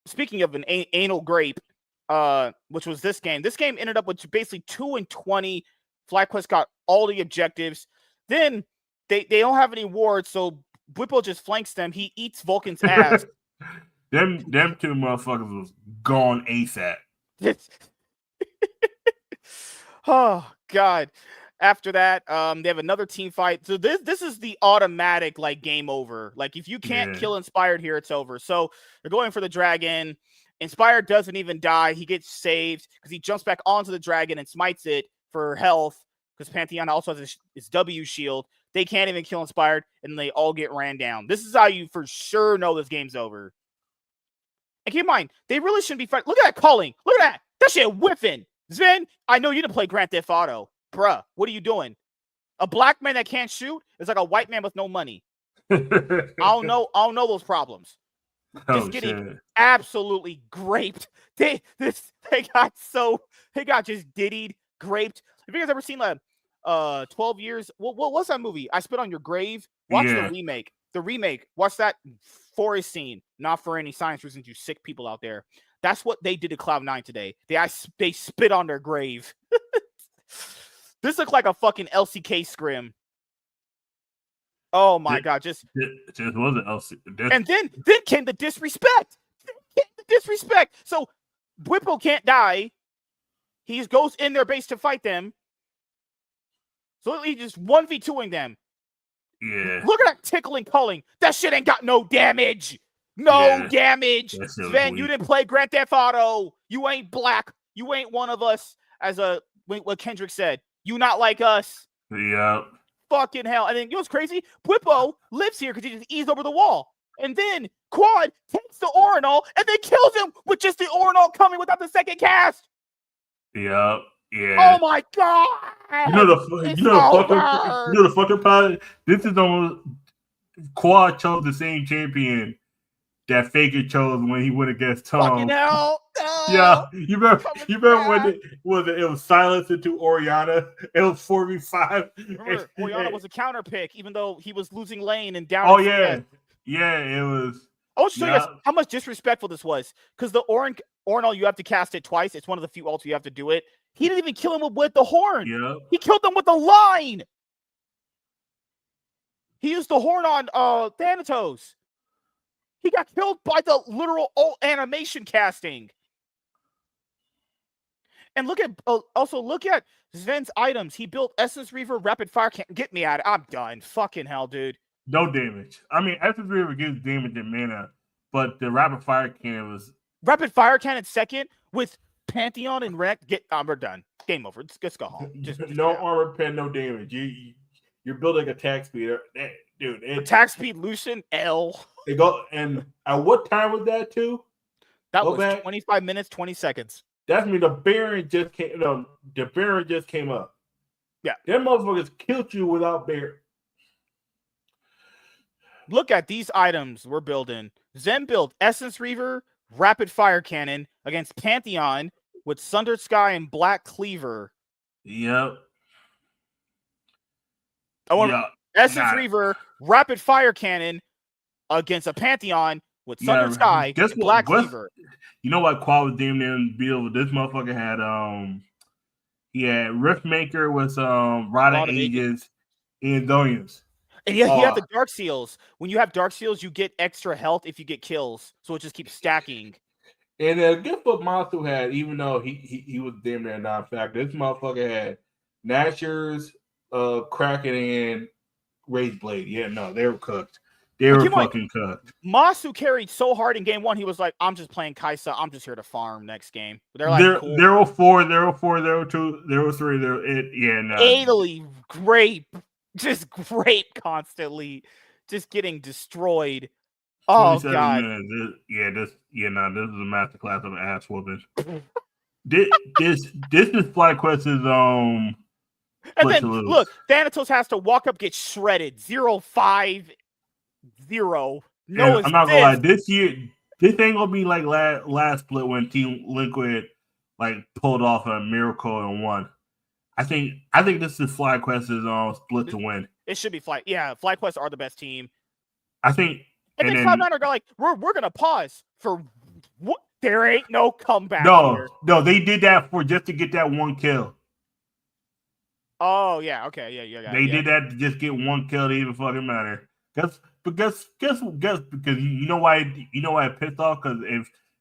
Speaking of an anal grape, which was this game ended up with basically 2-20. FlyQuest got all the objectives. Then they don't have any wards, so Whippo just flanks them. He eats Vulcan's ass. them 2 motherfuckers was gone ASAP. Oh God. After that, they have another team fight. So this is the automatic like game over. Like if you can't kill Inspired here, it's over. So they're going for the dragon. Inspired doesn't even die. He gets saved because he jumps back onto the dragon and smites it for health because Pantheon also has his W shield. They can't even kill Inspired, and they all get ran down. This is how you for sure know this game's over. And keep in mind, they really shouldn't be fighting. Look at that calling. Look at that. That shit whiffing. Sven, I know you didn't play Grand Theft Auto. Bruh, what are you doing? A black man that can't shoot is like a white man with no money. I don't know those problems. Just getting absolutely graped. They got just diddied, graped. Have you guys ever seen 12 years? What was that movie? I Spit on Your Grave. Watch the remake. The remake. Watch that forest scene. Not for any science reasons, you sick people out there. That's what they did to Cloud9 today. They spit on their grave. This looked like a fucking LCK scrim. Oh my God! Just wasn't LCK. And then came the disrespect. So Whippo can't die. He goes in their base to fight them. So he just 1v2ing them. Yeah. Look at that tickling culling. That shit ain't got no damage. No damage. Sven, you didn't play Grand Theft Auto. You ain't black. You ain't one of us. As what Kendrick said. You not like us. Yeah. Fucking hell. And then you know what's crazy? Whippo lives here because he just eased over the wall. And then Quad takes the Orinol and then kills him with just the Orinol coming without the second cast. Yeah. Yeah. Oh my God. You know the fucking part. This is almost Quad chose the same champion that Faker chose when he went against Tom. Fucking hell! No! Yeah, you remember when back. it was silenced into Oriana? It was 4v5. Remember, Oriana was a counter pick, even though he was losing lane and down. Oh yeah, it was. I want to show you guys how much disrespectful this was, because the Ornal, you have to cast it twice. It's one of the few ults you have to do it. He didn't even kill him with the horn. Yeah, he killed them with the line. He used the horn on Thanatos. He got killed by the literal ult animation casting. And look at Sven's items. He built Essence Reaver, Rapid Fire Cannon. Get me out of it. I'm done. Fucking hell, dude. No damage. I mean, Essence Reaver gives damage in mana, but the Rapid Fire Cannon was... Rapid Fire Cannon second with Pantheon and Wreck. We're done. Game over. Let's go home. Just no armor pen, no damage. You're building attack speed. Dude. Attack speed, Lucian, L. They go, and at what time was that too? That was 25 minutes, 20 seconds. That's me. The Baron just came. No, the Baron just came up. Yeah, them motherfuckers killed you without Baron. Look at these items we're building. Zen built Essence Reaver, Rapid Fire Cannon against Pantheon with Sundered Sky and Black Cleaver. Yep. Essence Reaver, Rapid Fire Cannon against a Pantheon with Sundered Sky and Black Cleaver. You know what? Qual was damn near unbeatable. This motherfucker had he had Riftmaker with Rod of Ages and Zonians. And he had the Dark Seals. When you have Dark Seals, you get extra health if you get kills. So it just keeps stacking. And guess what Masu had, even though he was damn near non-factor. This motherfucker had Nashers, Kraken, and Rage Blade. Yeah, no, they were cooked. They were fucking cooked. Masu carried so hard in game one, he was like, I'm just playing Kaisa. I'm just here to farm next game. But they're like, cool. 0-4, 0-4, 0-2, 0-3, yeah, no. Italy, grape. Just grape constantly. Just getting destroyed. Oh, God. This is a masterclass of ass whooping. this is FlyQuest's And then, look, Thanatos has to walk up, get shredded. 0-5-0. No, I'm not gonna lie. This year, this ain't gonna be like last split when Team Liquid pulled off a miracle and won. I think this is FlyQuest's split to win. It should be FlyQuest are the best team. I think. And then Cloud9 are like, we're gonna pause for what? There ain't no comeback. No, they did that just to get that one kill. Oh yeah, okay, yeah. They did that to just get one kill. It even fucking matter. Guess because you know why it pissed off, because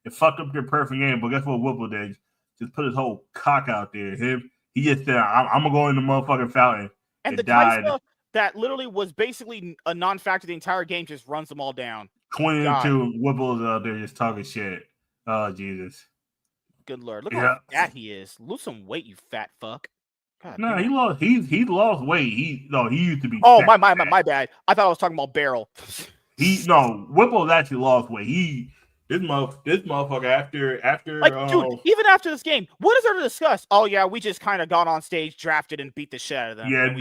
it fucked up their perfect game. But guess what Whipple did? Just put his whole cock out there. He just said, I'm gonna go in the motherfucking fountain. And the Kaisa that literally was basically a non-factor the entire game just runs them all down. 22 Whipples out there just talking shit. Oh Jesus. Good Lord. Look how fat he is. Lose some weight, you fat fuck. God, no, he lost weight. He used to be. Oh, fat, my bad. I thought I was talking about Barrel. Whipple's actually lost weight. This motherfucker after dude, even after this game, what is there to discuss? Oh yeah, we just kind of got on stage, drafted, and beat the shit out of them. Yeah,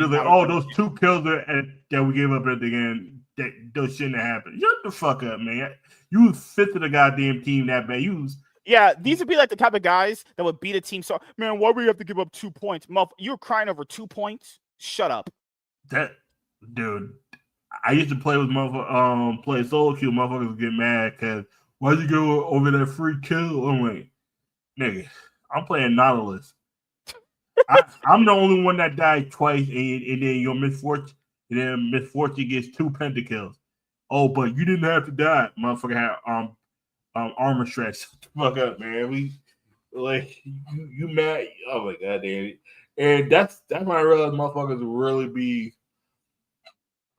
those 2 kills that we gave up at the end, those shouldn't have happened. Shut the fuck up, man. You was fit to the goddamn team that bad. Yeah, these would be like the type of guys that would beat a team. So, man, why would we have to give up 2 points? You're crying over 2 points? Shut up. Dude, I used to play with play solo queue. Motherfuckers would get mad because why'd you go over that free kill? I'm like, nigga, I'm playing Nautilus. I'm the only one that died twice, and then your misfortune, gets 2 pentakills. Oh, but you didn't have to die. Motherfucker had armor stretch. Shut the fuck up, man. You mad? Oh my god, damn. And that's when I realized motherfuckers really be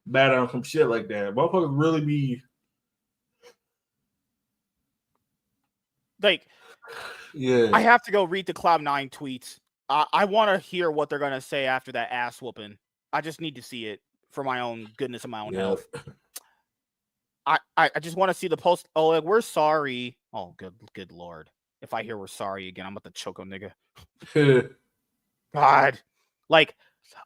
mad on some shit like that. Motherfuckers really be yeah. I have to go read the Cloud9 tweets. I want to hear what they're gonna say after that ass whooping. I just need to see it for my own goodness and my own health. I just want to see the post. Oh, we're sorry. Oh, good Lord. If I hear we're sorry again, I'm about to choke a nigga. God.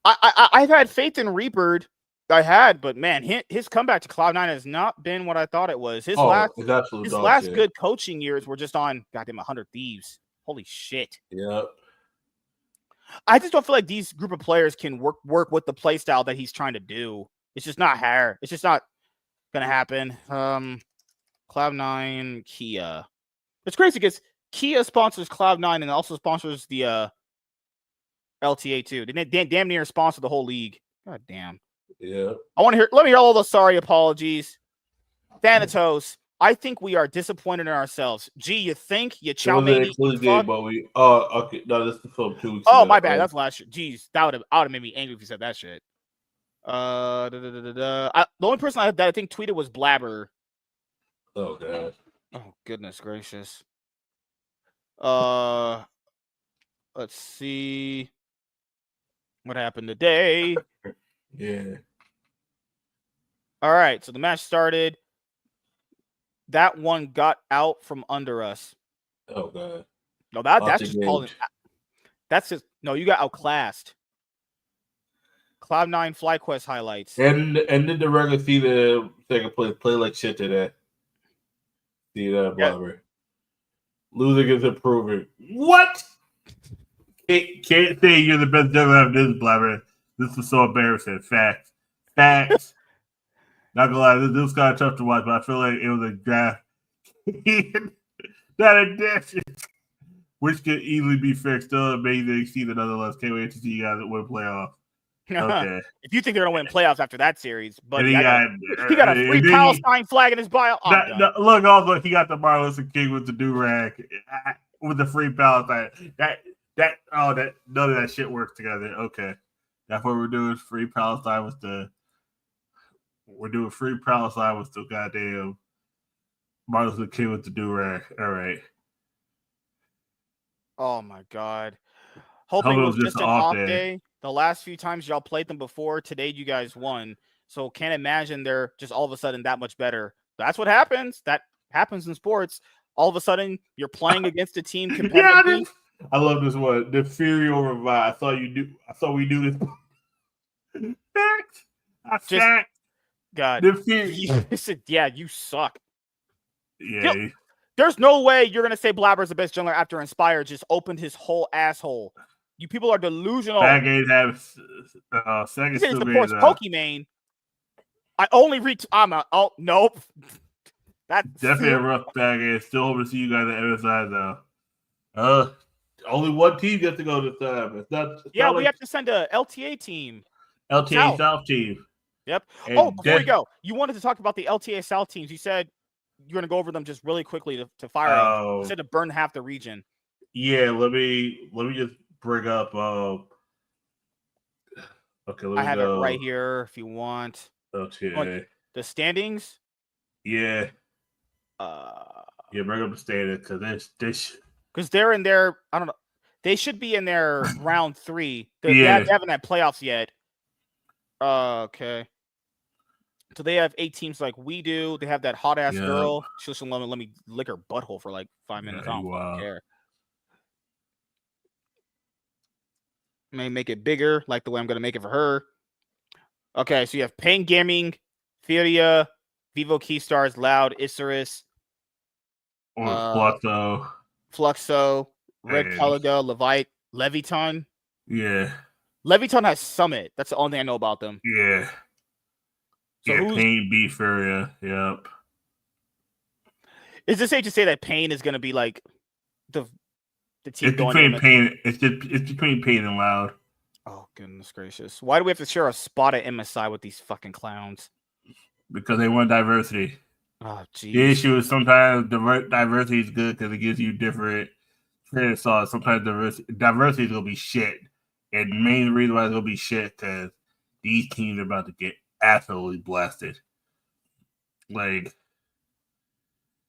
I've had faith in Reaper I had, but man, his comeback to Cloud9 has not been what I thought it was. His last good coaching years were just on goddamn 100 Thieves. Holy shit. Yeah. I just don't feel like these group of players can work with the play style that he's trying to do. It's just not hair. It's just not gonna happen. Cloud9, Kia. It's crazy because Kia sponsors Cloud9 and also sponsors the LTA too. They damn near sponsor the whole league. God damn. Yeah. Let me hear all those sorry apologies. Thanatos, I think we are disappointed in ourselves. Gee, you think? You chow maybe? But we okay. No, this is the film 2 weeks Oh, ago. my bad. That's last year. Jeez, that would have made me angry if you said that shit. The only person that I think tweeted was Blabber. Oh god. Oh goodness gracious. Let's see what happened today. Yeah. All right, so the match started. That one got out from under us. Oh god. No, that's just calling. That's just no. You got outclassed. Cloud9 FlyQuest highlights. And did the regular see the second play like shit today? See that Blabber. Losing is improving. What? Can't say you're the best jungler of this, Blabber. This was so embarrassing. Facts. Not gonna lie, this was kind of tough to watch, but I feel like it was a draft. That addition, which could easily be fixed. Still amazing season nonetheless. Can't wait to see you guys win playoff. Okay. If you think they're gonna win playoffs after that series, but he got a free Palestine flag in his bio. Look, also he got the Martin Luther King with the do-rag with the free Palestine. None of that shit works together. Okay, that's what we're doing. Free Palestine with the. We're doing free Palestine with the goddamn Martin Luther King with the do-rag. All right. Oh my god. Hoping it was just an off day. The last few times y'all played them before, today you guys won. So can't imagine they're just all of a sudden that much better. That's what happens. That happens in sports. All of a sudden you're playing against a team competitively. I love this one. The Fury over Vibe. I thought we do this. Fact. God. You suck. Yeah. There's no way you're gonna say Blabber's the best jungler after Inspire just opened his whole asshole. You people are delusional. Bad games have second still supports Pokimane. I only reach. Nope. That's definitely a rough bad game. Still hoping to see you guys at the other side though. Only one team gets to go this time. We have to send a LTA team. LTA South team. Yep. And before we go, you wanted to talk about the LTA South teams. You said you're going to go over them just really quickly to fire them. You said to burn half the region. Yeah, let me just bring up. Okay, I have it right here if you want. Okay. The standings. Yeah. Bring up the standings because they're in their. I don't know. They should be in their round 3. They haven't had playoffs yet. Okay. So they have 8 teams like we do. They have that hot ass girl. She'll let me lick her butthole for like 5 minutes. I don't care. May make it bigger, like the way I'm gonna make it for her. Okay, so you have Pain Gaming, Furia, Vivo Keystars, Loud, Isurus, Fluxo, Red Caligo, Levite, Leviton. Yeah. Leviton has Summit. That's the only thing I know about them. Yeah. So Pain, B, Furia. Yep. Is it safe to say that Pain is going to be like the team going between Pain? It's between Pain and Loud. Oh goodness gracious! Why do we have to share a spot at MSI with these fucking clowns? Because they want diversity. Oh geez. The issue is sometimes diversity is good because it gives you different trade sauce. Sometimes diversity is gonna be shit, and the main reason why it's gonna be shit because these teams are about to get absolutely blasted. Like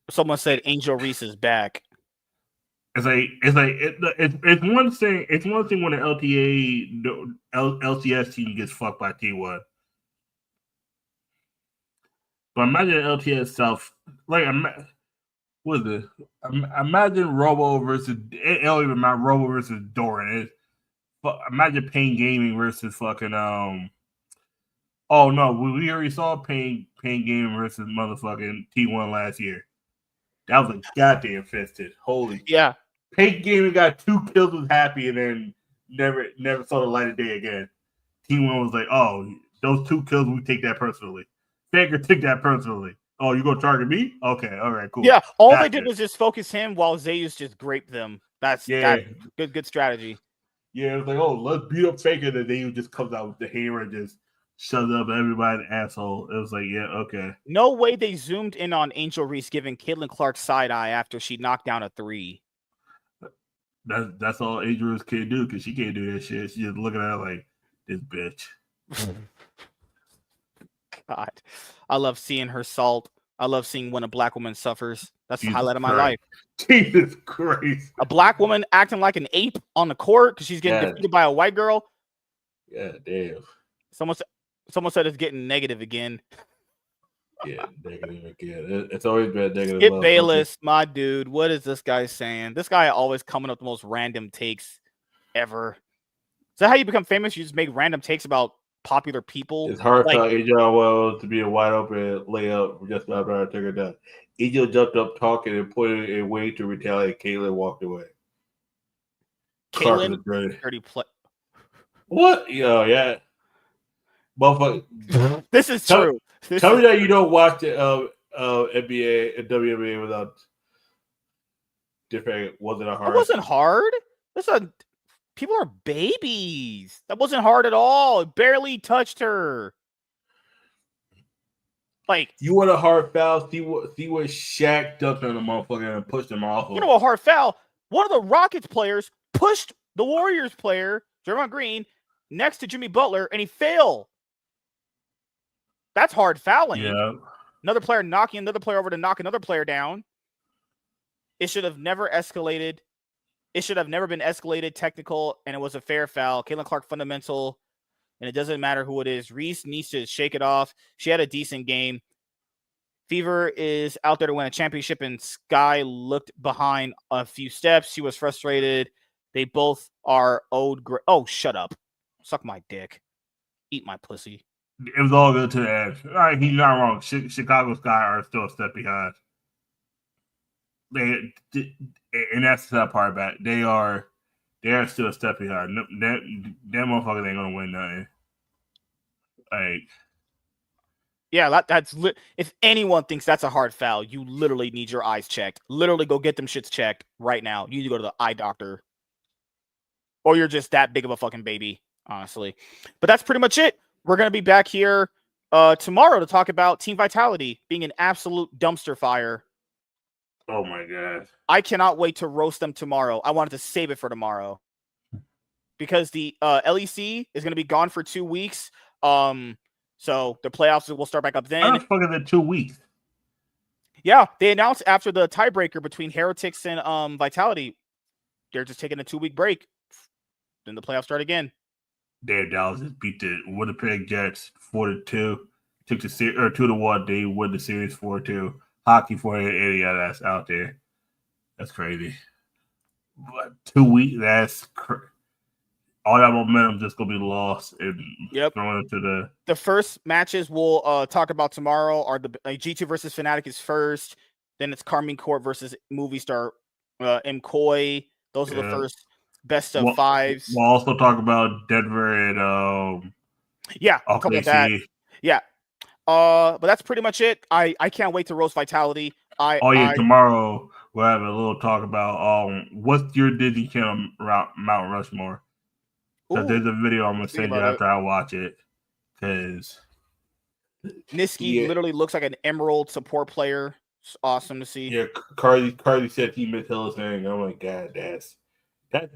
someone said, Angel Reese is back. It's one thing. It's one thing when an LCS team gets fucked by T1. But imagine LTS South. Like, what is it? Imagine Robo versus. It don't even matter. Robo versus Doran. Imagine Pain Gaming versus fucking Oh no, we already saw Pain Game versus motherfucking T1 last year. That was a goddamn fisted. Holy Yeah. Pain Game got 2 kills, was happy, and then never saw the light of day again. T1 was like, oh, those 2 kills, we take that personally. Faker took that personally. Oh, you gonna target me? Okay, all right, cool. Yeah, all they Gotcha. did was just focus him while Zeus just graped them. That's good strategy. Yeah, it was like, oh, let's beat up Faker. Then Zeus just comes out with the hammer and just shoves up everybody an asshole. It was like, yeah, okay. No way they zoomed in on Angel Reese giving Caitlin Clark side eye after she knocked down a 3. That's all Angel Reese can do because she can't do that shit. She just looking at her like, this bitch. God, I love seeing her salt. I love seeing when a black woman suffers. That's Jesus the highlight of my Christ. life. Jesus Christ. A black woman acting like an ape on the court because she's getting defeated by a white girl. Yeah, damn. Someone said it's getting negative again. Yeah, negative again. It's always been negative. Skip Bayless, my dude. What is this guy saying? This guy always coming up with the most random takes ever. Is that how you become famous? You just make random takes about popular people? It's hard for Angel Wells to be a wide open layup just after I took her down. Angel jumped up talking and pointed a way to retaliate. Caitlin walked away. Caitlin, dirty play. What? Yo, yeah. Motherfucker. This is true. Tell me that you don't watch the NBA and WNBA without different. Wasn't it hard? It wasn't hard. People are babies. That wasn't hard at all. It barely touched her. Like, you want a hard foul? See what Shaq dunked on the motherfucker and pushed him off. You know a hard foul? One of the Rockets players pushed the Warriors player, Draymond Green, next to Jimmy Butler, and he fell. That's hard fouling. Yeah. Another player knocking another player over to knock another player down. It should have never escalated. It should have never been escalated, technical, and it was a fair foul. Caitlin Clark, fundamental, and it doesn't matter who it is. Reese needs to shake it off. She had a decent game. Fever is out there to win a championship, and Sky looked behind a few steps. She was frustrated. They both are owed. Oh, shut up. Suck my dick. Eat my pussy. It was all good to the end. All right, he's not wrong. Chicago Sky are still a step behind. And that's the part about it. They are still a step behind. That motherfucker ain't gonna win nothing. Like, yeah, that's if anyone thinks that's a hard foul, you literally need your eyes checked. Literally, go get them shits checked right now. You need to go to the eye doctor, or you're just that big of a fucking baby, honestly. But that's pretty much it. We're gonna be back here tomorrow to talk about Team Vitality being an absolute dumpster fire. Oh my god. I cannot wait to roast them tomorrow. I wanted to save it for tomorrow. Because the LEC is going to be gone for 2 weeks. So the playoffs will start back up then. How the fuck is it 2 weeks? Yeah, they announced after the tiebreaker between Heretics and Vitality, they're just taking a 2-week break. Then the playoffs start again. Damn, Dallas just beat the Winnipeg Jets 4-2. Took the series 2-1. They win the series 4-2. Hockey for any of that's out there. That's crazy. But 2 weeks, that's all that momentum just gonna be lost and thrown into the first matches we'll talk about tomorrow are the G2 versus Fnatic is first. Then it's Carmine Corp versus Movie Star MCoy. Those are the first best of fives. We'll also talk about Denver and talk about that. Yeah. But that's pretty much it. I can't wait to roast Vitality. Tomorrow we'll have a little talk about what's your Disney Channel Mount Rushmore. So there's a video I'm gonna send you after I watch it. Because Niski literally looks like an Emerald support player. It's awesome to see. Yeah, Carly said he missed Hillsang. Oh my god, that's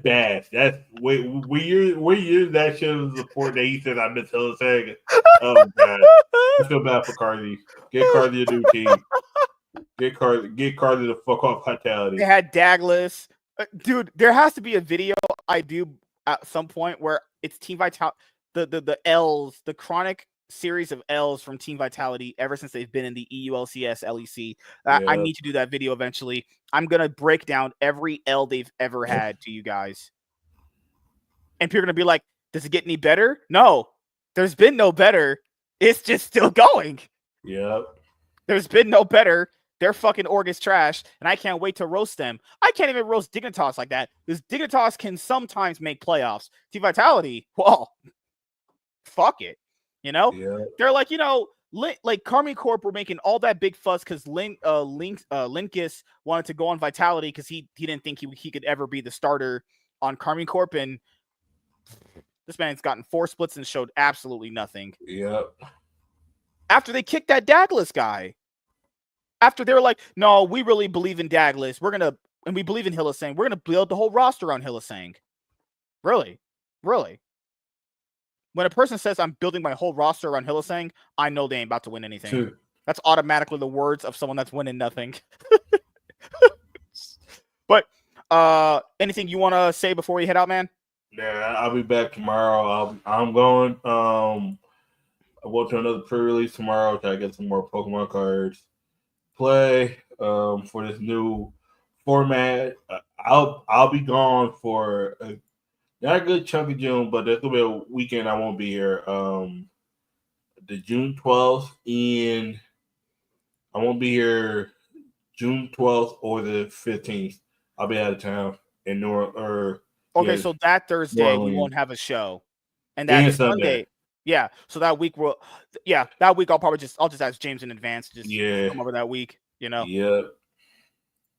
bad. That's when you're that shit of support that he said I miss Hillsang. Oh my god. I feel bad for Carly. Get Carly a new team. Get Carly the fuck off Vitality. They had Douglas. Dude, there has to be a video I do at some point where it's Team Vitality, the L's, the chronic series of L's from Team Vitality ever since they've been in the EULCS LEC. I need to do that video eventually. I'm going to break down every L they've ever had to you guys. And people are going to be like, does it get any better? No, there's been no better. It's just still going. Yep. There's been no better. Their fucking org is trash, and I can't wait to roast them. I can't even roast Dignitas like that, because Dignitas can sometimes make playoffs. Team Vitality, well, fuck it. You know? Yeah. They're like, like Karmi Corp were making all that big fuss because Linkus wanted to go on Vitality because he didn't think he could ever be the starter on Karmi Corp, and this man's gotten 4 splits and showed absolutely nothing. Yep. After they kicked that Douglas guy. After they were like, no, we really believe in Douglas. And we believe in Hillisang. We're going to build the whole roster around Hillisang. Really? Really? When a person says I'm building my whole roster around Hillisang, I know they ain't about to win anything. True. That's automatically the words of someone that's winning nothing. But anything you want to say before you head out, man? Yeah, I'll be back tomorrow. I'm going. I'll go to another pre-release tomorrow. Try to get some more Pokemon cards. Play for this new format. I'll be gone for not a good chunk of June, but there's gonna be a weekend I won't be here. The June 12th, and I won't be here June 12th or the 15th. I'll be out of town in Okay, so that Thursday we won't have a show, and that Sunday. Yeah, so that week that week I'll just ask James in advance to just come over that week. Yeah.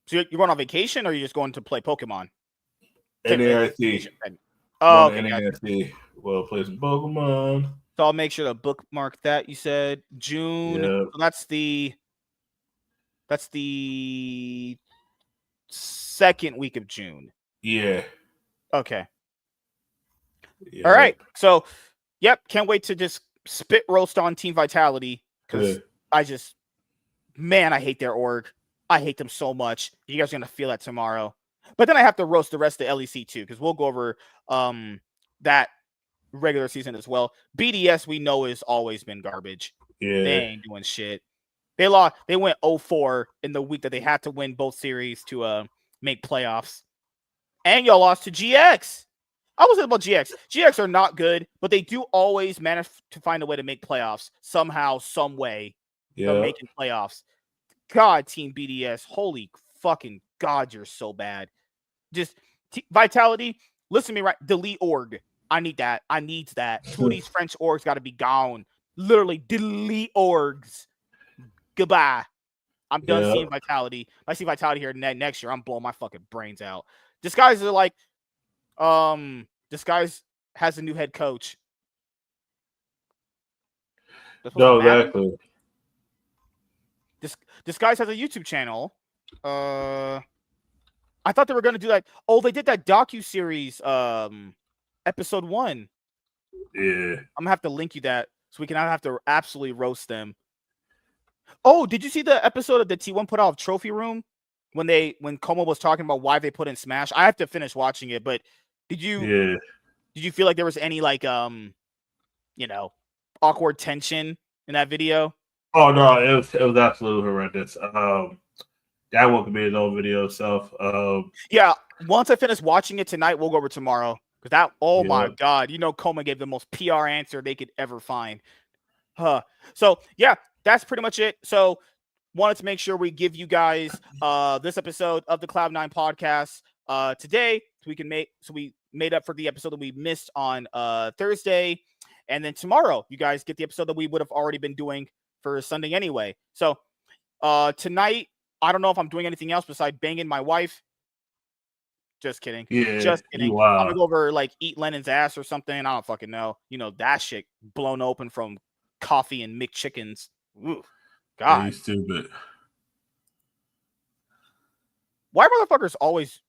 So you're going on vacation, or you're just going to play Pokemon? NARC. Oh, okay. NARC. Well, play some Pokemon. So I'll make sure to bookmark that. You said June. Yep. So that's the second week of June. Yeah. Okay. Yep. All right. So, yep. Can't wait to just spit roast on Team Vitality, because I hate their org. I hate them so much. You guys are gonna feel that tomorrow. But then I have to roast the rest of LEC too, because we'll go over that regular season as well. BDS we know has always been garbage. Yeah. They ain't doing shit. They lost. They went 0-4 in the week that they had to win both series to make playoffs. And y'all lost to GX. I was about GX. GX are not good, but they do always manage to find a way to make playoffs somehow, some way. Of making playoffs. God, Team BDS, holy fucking God, you're so bad. Just Vitality, listen to me right. Delete org. I need that. I needs that. 2 of these French orgs got to be gone. Literally, delete orgs. Goodbye. I'm done seeing Vitality. If I see Vitality here next year, I'm blowing my fucking brains out. Disguise are like, Disguise has a new head coach. No, exactly. Disguise has a YouTube channel. I thought they were gonna do that. Oh, they did that docu-series, episode 1. Yeah. I'm gonna have to link you that so we can not have to absolutely roast them. Oh, did you see the episode of the T1 put out of Trophy Room when Como was talking about why they put in Smash? I have to finish watching it, but did you feel like there was any awkward tension in that video? Oh no, it was absolutely horrendous. That one could be his own video itself. Yeah, once I finish watching it tonight, we'll go over tomorrow. Because that, my God, Coma gave the most PR answer they could ever find. So yeah, that's pretty much it. So wanted to make sure we give you guys this episode of the Cloud9 podcast today, so we made up for the episode that we missed on Thursday, and then tomorrow you guys get the episode that we would have already been doing for Sunday anyway. So tonight, I don't know if I'm doing anything else besides banging my wife. Just kidding. Yeah, just kidding. Wow. I'm gonna go over eat Lennon's ass or something. I don't fucking know. That shit blown open from coffee and McChickens. Ooh, God. Yeah, you stupid. Why are motherfuckers always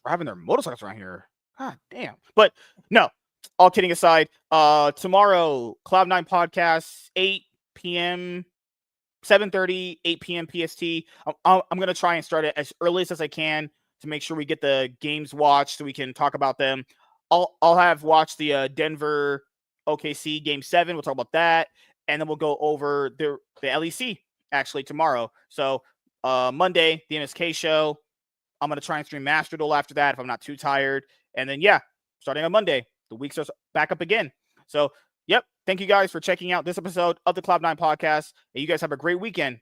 driving their motorcycles around here? God damn. But no, all kidding aside, tomorrow, Cloud9 podcast, 8 p.m., 7:30, 8 p.m. PST. I'm going to try and start it as early as I can to make sure we get the games watched so we can talk about them. I'll have watched the Denver OKC Game 7. We'll talk about that. And then we'll go over the LEC actually tomorrow. So Monday, the MSK show. I'm going to try and stream Master Duel after that if I'm not too tired. And then, starting on Monday, the week starts back up again. So Yep. Thank you guys for checking out this episode of the Cloud9 podcast. And you guys have a great weekend.